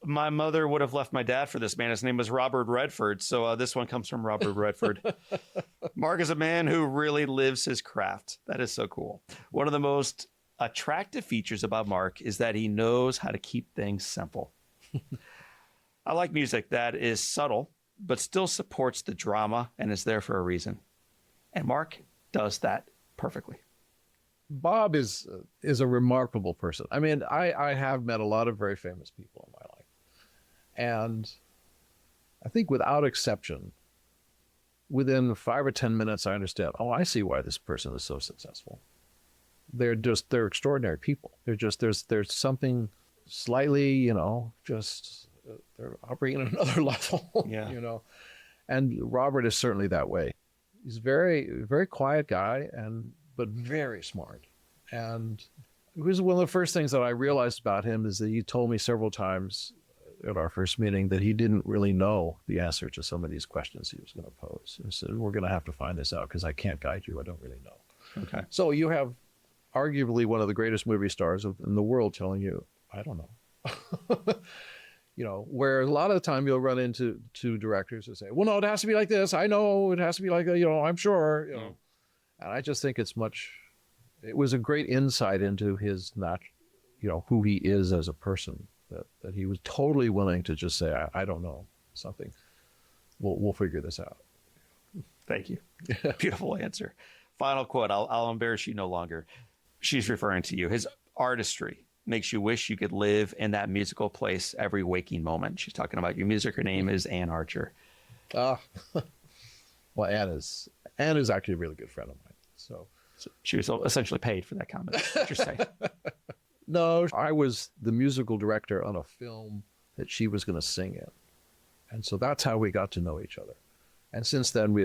My mother would have left my dad for this man. His name was Robert Redford. So this one comes from Robert Redford. Mark is a man who really lives his craft. That is so cool. One of the most attractive features about Mark is that he knows how to keep things simple. I like music that is subtle, but still supports the drama and is there for a reason. And Mark does that perfectly. Bob is a remarkable person. I mean, I have met a lot of very famous people in my life. And I think without exception, within 5 or 10 minutes, I understand, oh, I see why this person is so successful. They're extraordinary people. There's something slightly, they're operating at another level, Yeah. And Robert is certainly that way. He's a very, very quiet guy, but very smart. And it was one of the first things that I realized about him is that he told me several times at our first meeting that he didn't really know the answer to some of these questions he was going to pose. He said, we're going to have to find this out because I can't guide you. I don't really know. Okay. So you have arguably one of the greatest movie stars in the world telling you, I don't know. Where a lot of the time you'll run into directors who say, well, no, it has to be like this. I know it has to be like, I'm sure, And I just think it was a great insight into his who he is as a person, that he was totally willing to just say, I don't know something. We'll figure this out. Thank you. Beautiful answer. Final quote. I'll embarrass you no longer. She's referring to you. His artistry makes you wish you could live in that musical place every waking moment. She's talking about your music. Her name is Ann Archer. Well, Ann is actually a really good friend of mine. So she was essentially paid for that comment. What you're saying. No, I was the musical director on a film that she was going to sing in. And so that's how we got to know each other. And since then,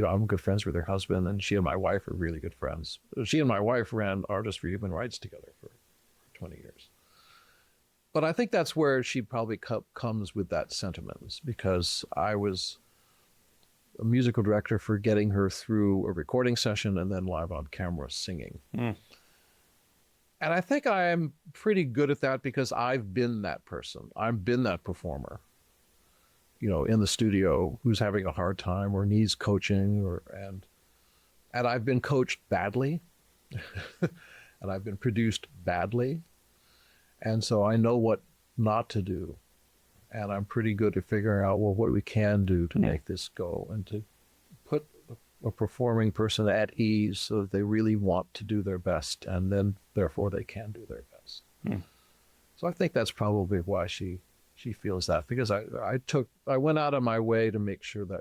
I'm good friends with her husband, and she and my wife are really good friends. She and my wife ran Artists for Human Rights together for 20 years. But I think that's where she probably comes with that sentiment, because I was a musical director for getting her through a recording session and then live on camera singing. Mm. And I think I'm pretty good at that because I've been that person. I've been that performer, in the studio who's having a hard time or needs coaching, and I've been coached badly and I've been produced badly. And so I know what not to do. And I'm pretty good at figuring out, what we can do to make this go and to put a performing person at ease so that they really want to do their best, and then therefore they can do their best. So I think that's probably why she feels that, because I went out of my way to make sure that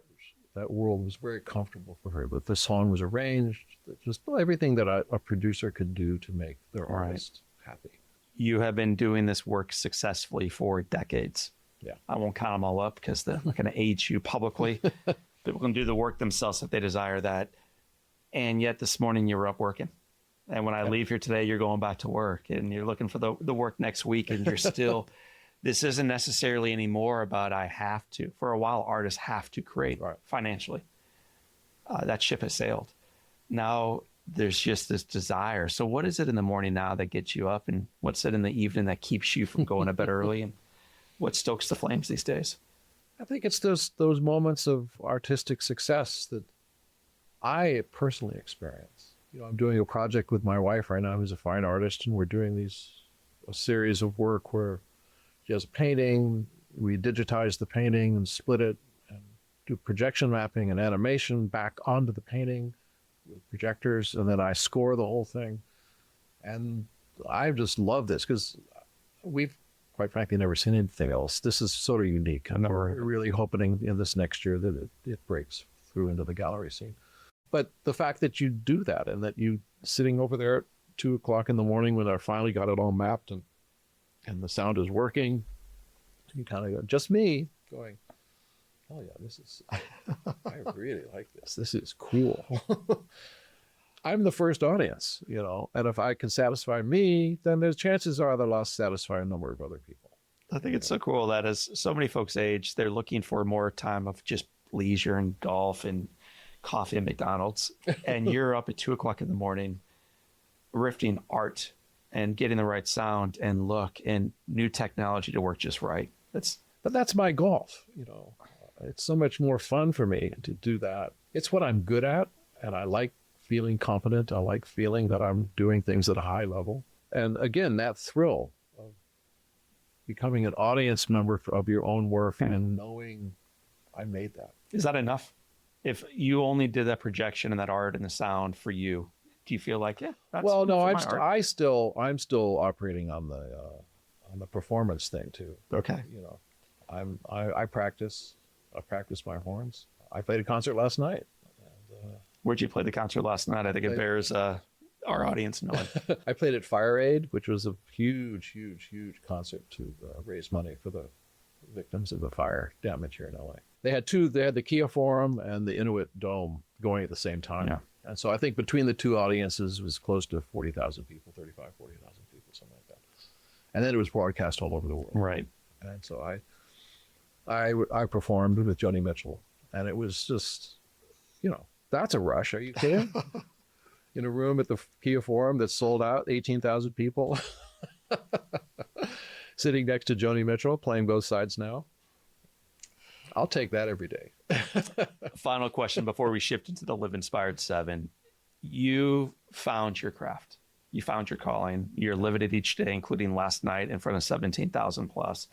that world was very comfortable for her, that the song was arranged, that just everything that a producer could do to make their artist happy. You have been doing this work successfully for decades. Yeah. I won't count them all up because they're not going to age you publicly. People can do the work themselves if they desire that. And yet this morning you were up working. And when I leave here today, you're going back to work and you're looking for the work next week, and you're still, this isn't necessarily anymore about I have to. For a while, artists have to create financially. That ship has sailed. Now there's just this desire. So what is it in the morning now that gets you up, and what's it in the evening that keeps you from going to bed early, and what stokes the flames these days? I think it's those moments of artistic success that I personally experience. I'm doing a project with my wife right now who's a fine artist, and we're doing a series of work where she has a painting, we digitize the painting and split it and do projection mapping and animation back onto the painting with projectors, and then I score the whole thing. And I just love this because we've quite frankly never seen anything else. This is sort of unique. And we're really hoping in this next year that it breaks through into the gallery scene. But the fact that you do that, and that you sitting over there at 2:00 in the morning when I finally got it all mapped and the sound is working, you kind of go, just me going, oh yeah, this is, I really like this. This is cool. I'm the first audience, and if I can satisfy me, then there's chances are that I'll satisfy a number of other people. I think it's so cool that as so many folks age, they're looking for more time of just leisure and golf and coffee and McDonald's. And you're up at 2:00 in the morning, riffing art and getting the right sound and look and new technology to work just right. But that's my golf, It's so much more fun for me to do that. It's what I'm good at, and I like feeling confident. I like feeling that I'm doing things at a high level. And again, that thrill of becoming an audience member of your own work and knowing I made that. Is that enough? If you only did that projection and that art and the sound for you, do you feel like, that's well, no, I'm still operating on the performance thing too. Okay. I practice my horns. I played a concert last night. Where'd you play the concert last night? I think it bears our audience knowing. I played at Fire Aid, which was a huge concert to raise money for the victims of the fire damage here in LA. They had the Kia Forum and the Inuit Dome going at the same time. Yeah. And so I think between the two audiences it was close to 40,000 people, 40,000 people, something like that. And then it was broadcast all over the world. Right. And so I performed with Joni Mitchell, and it was just, that's a rush. Are you kidding? In a room at the Kia Forum that's sold out, 18,000 people, sitting next to Joni Mitchell, playing both sides now. I'll take that every day. Final question before we shift into the Live Inspired 7. You found your craft. You found your calling. You're living it each day, including last night in front of 17,000 plus.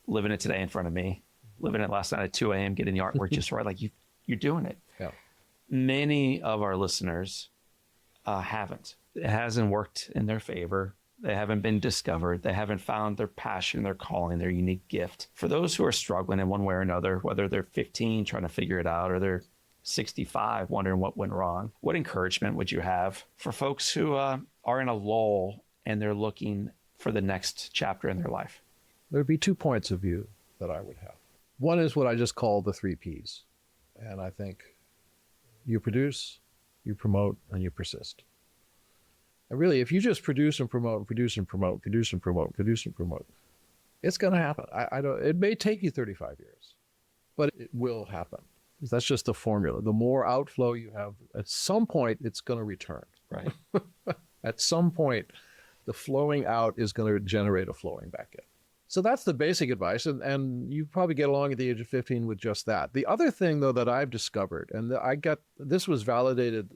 Living it today in front of me. Living it last night at 2 a.m., getting the artwork just right. Like you're doing it. Yeah. Many of our listeners haven't. It hasn't worked in their favor. They haven't been discovered. They haven't found their passion, their calling, their unique gift. For those who are struggling in one way or another, whether they're 15 trying to figure it out or they're 65 wondering what went wrong, what encouragement would you have for folks who are in a lull and they're looking for the next chapter in their life? There'd be 2 points of view that I would have. One is what I just call the 3 Ps. And I think you produce, you promote, and you persist. And really, if you just produce and promote, and produce and promote, produce and promote, produce and promote, it's going to happen. I don't. It may take you 35 years, but it will happen. That's just the formula. The more outflow you have, at some point, it's going to return. Right. At some point, the flowing out is going to generate a flowing back in. So that's the basic advice, and you probably get along at the age of 15 with just that. The other thing, though, that I've discovered, and this was validated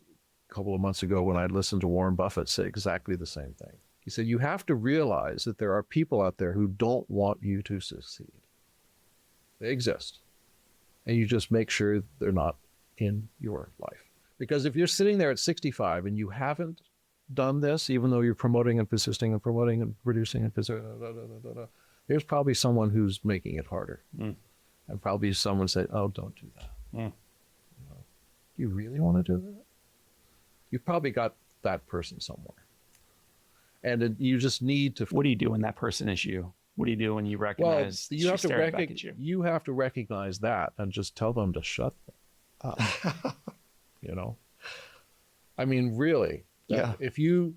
a couple of months ago when I listened to Warren Buffett say exactly the same thing. He said, you have to realize that there are people out there who don't want you to succeed. They exist. And you just make sure they're not in your life. Because if you're sitting there at 65 and you haven't done this, even though you're promoting and persisting and promoting and producing and there's probably someone who's making it harder. And probably someone said, oh, don't do that. You really want to do that? You've probably got that person somewhere. And you just need to... What do you do when that person is you? What do you do when you recognize you have to back at you? You have to recognize that and just tell them to shut up. I mean, really. Yeah. The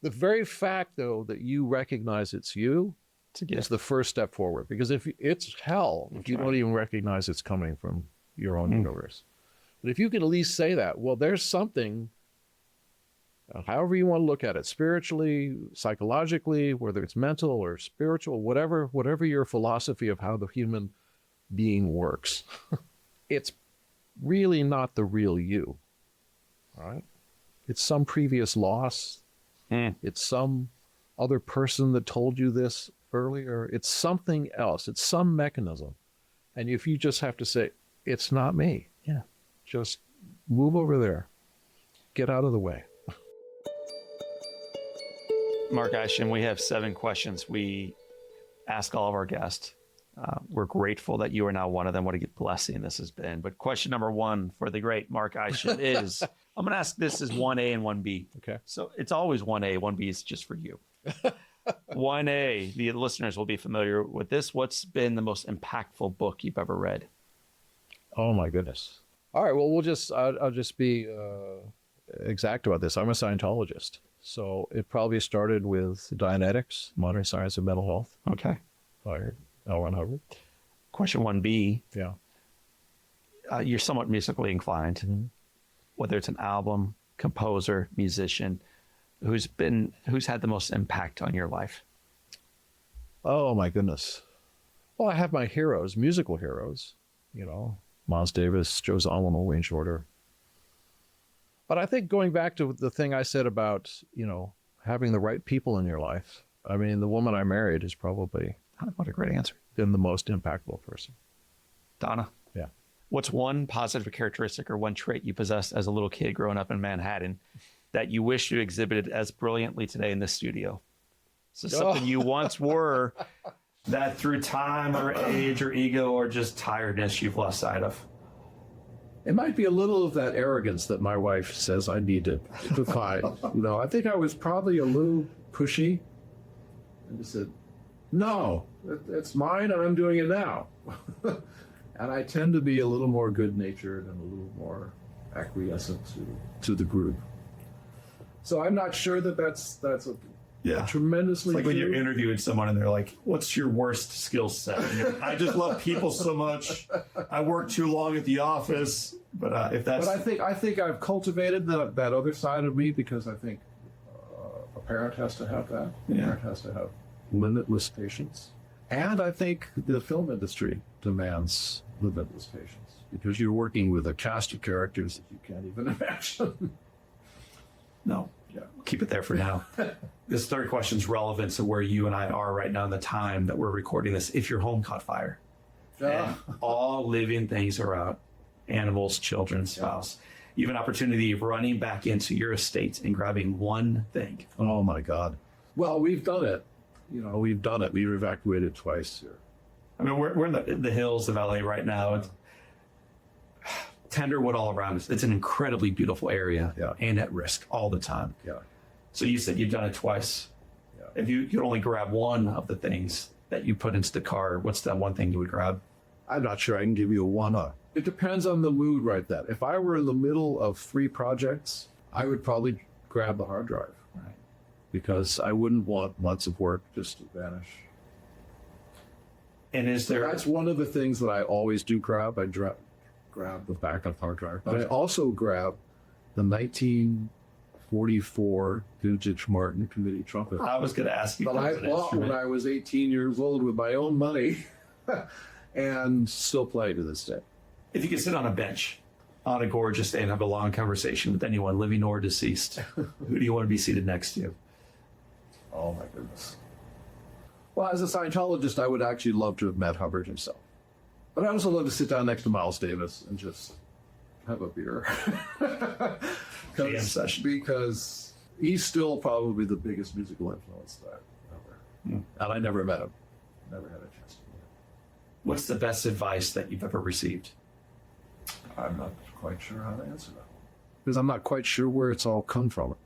very fact, though, that you recognize it's you is the first step forward. Because if it's hell, if you don't even recognize it's coming from your own universe. But if you can at least say that, well, there's something However you want to look at it, spiritually, psychologically, whether it's mental or spiritual, whatever your philosophy of how the human being works, it's really not the real you. All right? It's some previous loss. It's some other person that told you this earlier. It's something else. It's some mechanism. And if you just have to say, it's not me. Yeah. Just move over there. Get out of the way. Mark Isham, we have 7 questions we ask all of our guests. We're grateful that you are now one of them. What a blessing this has been. But question number 1 for the great Mark Isham is, I'm going to ask this as 1A and 1B. Okay. So it's always 1A, 1B is just for you. 1A, the listeners will be familiar with this. What's been the most impactful book you've ever read? Oh my goodness. All right. Well, I'll just be exact about this. I'm a Scientologist. So it probably started with Dianetics, Modern Science of Mental Health. Okay. By L. Ron Hubbard. Question 1B. Yeah. You're somewhat musically inclined, Mm-hmm. whether it's an album, composer, musician, who's had the most impact on your life? Oh my goodness. Well, I have my heroes, musical heroes, Miles Davis, Joe Zawinul, Wayne Shorter. But I think going back to the thing I said about, having the right people in your life, I mean, the woman I married is probably, What a great answer. been the most impactful person. Donna? Yeah. What's one positive characteristic or one trait you possessed as a little kid growing up in Manhattan that you wish you exhibited as brilliantly today in this studio? So something you once were that through time or age or ego or just tiredness you've lost sight of. It might be a little of that arrogance that my wife says I need to fight. I think I was probably a little pushy. And just said, no, it's mine and I'm doing it now. And I tend to be a little more good-natured and a little more acquiescent to the group. So I'm not sure that's a tremendously It's like when true. you're interviewing someone and they're like, what's your worst skill set? And you're like, I just love people so much. I work too long at the office. But if that's... But I think I've cultivated that other side of me because I think a parent has to have that. A parent has to have limitless patience. And I think the film industry demands limitless patience because you're working with a cast of characters that you can't even imagine. No. Yeah. Keep it there for now. This third question is relevant to where you and I are right now in the time that we're recording this. If your home caught fire, and all living things are out, animals, children, spouse, you have an opportunity of running back into your estate and grabbing one thing. Oh my God. Well, we've done it. We've done it. We've evacuated twice here. I mean, we're in the hills of LA right now. It's Tenderwood all around us. It's an incredibly beautiful area and at risk all the time. Yeah. So you said you've done it twice. Yeah. If you could only grab one of the things that you put into the car, what's that one thing you would grab? I'm not sure I can give you a one. It depends on the mood right then. If I were in the middle of 3 projects, I would probably grab the hard drive. Right. Because I wouldn't want months of work just to vanish. And is there... That's one of the things that I always do grab. I grab the backup hard drive. But I also grab the 1944 vintage Martin Committee trumpet. I was going to ask you. That I bought when I was 18 years old with my own money and still play to this day. If you could sit on a bench on a gorgeous day and have a long conversation with anyone, living or deceased, who do you want to be seated next to? Oh my goodness. Well, as a Scientologist, I would actually love to have met Hubbard himself. But I'd also love to sit down next to Miles Davis and just have a beer. Jam session. Because he's still probably the biggest musical influence that I've ever. And I never met him. Never had a chance to meet him. What's the best advice that you've ever received? I'm not quite sure how to answer that. Because I'm not quite sure where it's all come from.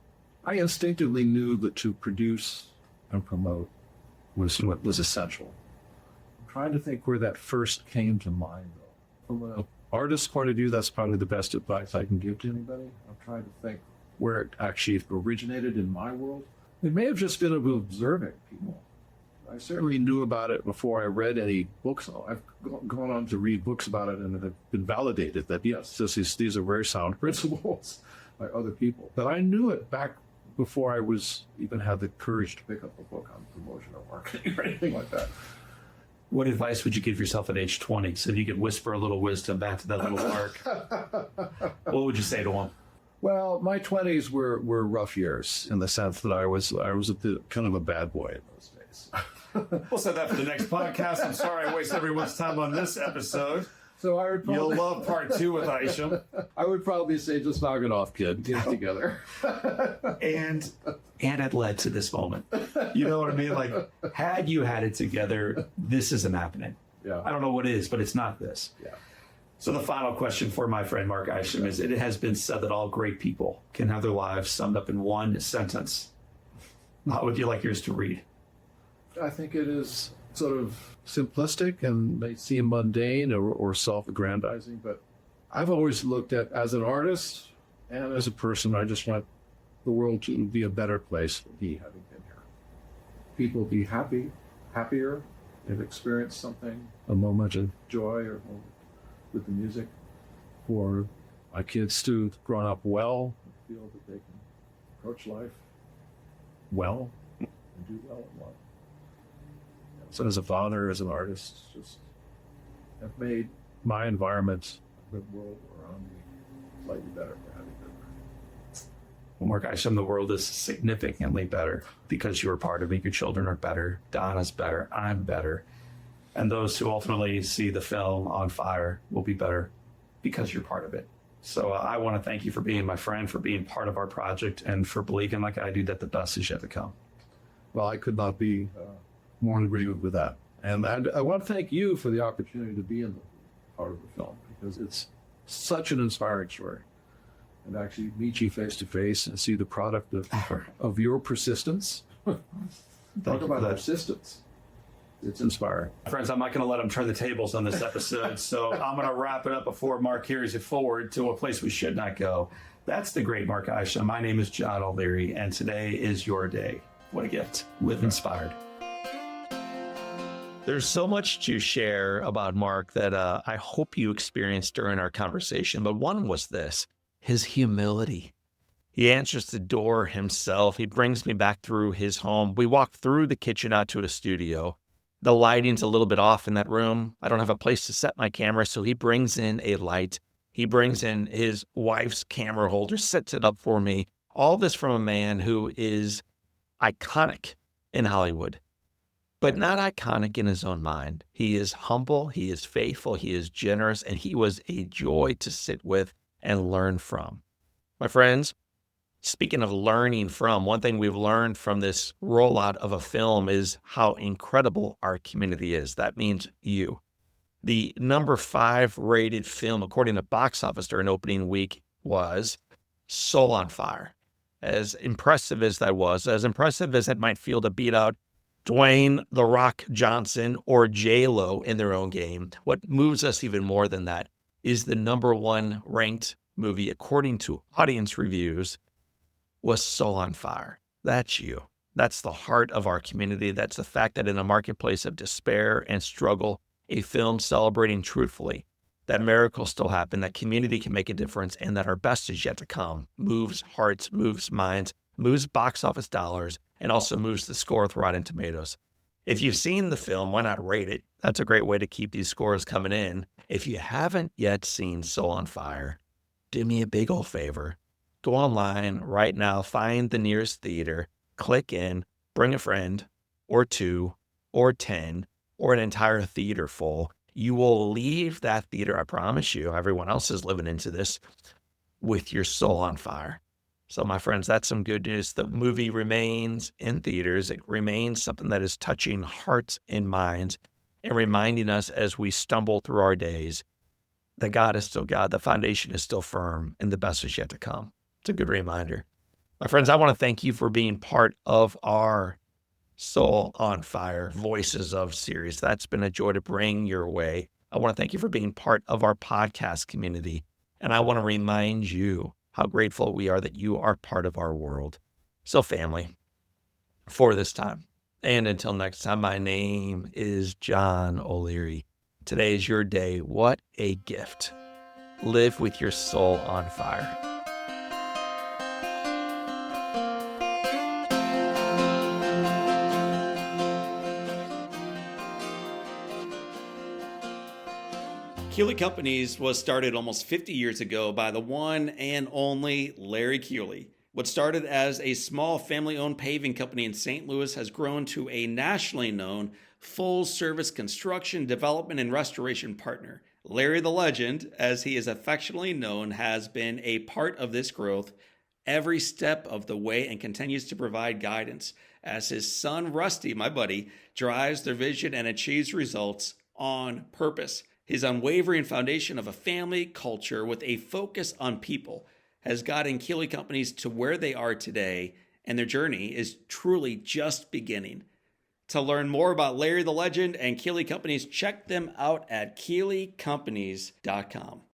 I instinctively knew that to produce and promote was what was essential. I'm trying to think where that first came to mind, though. From an artist's point of view, that's probably the best advice I can give to anybody. I'm trying to think where it actually originated in my world. It may have just been of observing people. I certainly knew about it before I read any books. I've gone on to read books about it and have been validated that, yes, these are very sound principles by other people. But I knew it back before I was even had the courage to pick up a book on promotion or marketing or anything like that. What advice would you give yourself at age 20? So if you could whisper a little wisdom back to that little Mark, what would you say to him? Well, my 20s were rough years in the sense that I was kind of a bad boy in those days. We'll set that for the next podcast. I'm sorry I waste everyone's time on this episode. So I would You'll probably, love part 2 with Isham. I would probably say, just knock it off, kid. Get it together. And it led to this moment. You know what I mean? Like, had you had it together, this isn't happening. Yeah. I don't know what is, but it's not this. Yeah. So the final question for my friend Mark Isham is, it has been said that all great people can have their lives summed up in one sentence. How would you like yours to read? I think it is sort of simplistic and may seem mundane or self-aggrandizing, but I've always looked at, as an artist and as a person, I just want the world to be a better place for me having been here. People be happier, they've experienced something, a moment of joy or moment with the music, for my kids to grow up well, feel that they can approach life well and do well in life. So as a father, as an artist, just have made my environment, the world around me, slightly better for having been there. Well, Mark Isham, the world is significantly better because you are part of it. Your children are better. Donna's better. I'm better. And those who ultimately see the film On Fire will be better because you're part of it. So I want to thank you for being my friend, for being part of our project, and for believing like I do that the best is yet to come. Well, I could not be more in agreement with that. And I want to thank you for the opportunity to be in the part of the film, because it's such an inspiring story. And actually meet you face to face and see the product of your persistence. Talk about persistence. It's inspiring. Friends, I'm not going to let him turn the tables on this episode, so I'm going to wrap it up before Mark carries it forward to a place we should not go. That's the great Mark Isham. My name is John O'Leary, and today is your day. What a gift. Live inspired. There's so much to share about Mark that I hope you experienced during our conversation, but one was this: his humility. He answers the door himself. He brings me back through his home. We walk through the kitchen out to a studio. The lighting's a little bit off in that room. I don't have a place to set my camera, so he brings in a light. He brings in his wife's camera holder, sets it up for me. All this from a man who is iconic in Hollywood, but not iconic in his own mind. He is humble, he is faithful, he is generous, and he was a joy to sit with and learn from. My friends, speaking of learning from, one thing we've learned from this rollout of a film is how incredible our community is. That means you. The number 5 rated film, according to Box Office during opening week, was Soul on Fire. As impressive as that was, as impressive as it might feel to beat out Dwayne "The Rock" Johnson or J-Lo in their own game, what moves us even more than that is the number 1 ranked movie, according to audience reviews, was Soul on Fire. That's you. That's the heart of our community. That's the fact that in a marketplace of despair and struggle, a film celebrating truthfully that miracles still happen, that community can make a difference, and that our best is yet to come, moves hearts, moves minds, moves box office dollars, and also moves the score with Rotten Tomatoes. If you've seen the film, why not rate it? That's a great way to keep these scores coming in. If you haven't yet seen Soul on Fire, do me a big old favor. Go online right now, find the nearest theater, click in, bring a friend, or 2, or 10, or an entire theater full. You will leave that theater, I promise you, everyone else is living into this, with your soul on fire. So my friends, that's some good news. The movie remains in theaters. It remains something that is touching hearts and minds and reminding us as we stumble through our days that God is still God, the foundation is still firm, and the best is yet to come. It's a good reminder. My friends, I want to thank you for being part of our Soul on Fire Voices of series. That's been a joy to bring your way. I want to thank you for being part of our podcast community. And I want to remind you how grateful we are that you are part of our world. So family, for this time, and until next time, my name is John O'Leary. Today is your day. What a gift. Live with your soul on fire. Keeley Companies was started almost 50 years ago by the one and only Larry Keeley. What started as a small family-owned paving company in St. Louis has grown to a nationally known full-service construction, development, and restoration partner. Larry the Legend, as he is affectionately known, has been a part of this growth every step of the way and continues to provide guidance as his son Rusty, my buddy, drives their vision and achieves results on purpose. His unwavering foundation of a family culture with a focus on people has gotten Keeley Companies to where they are today, and their journey is truly just beginning. To learn more about Larry the Legend and Keeley Companies, check them out at KeeleyCompanies.com.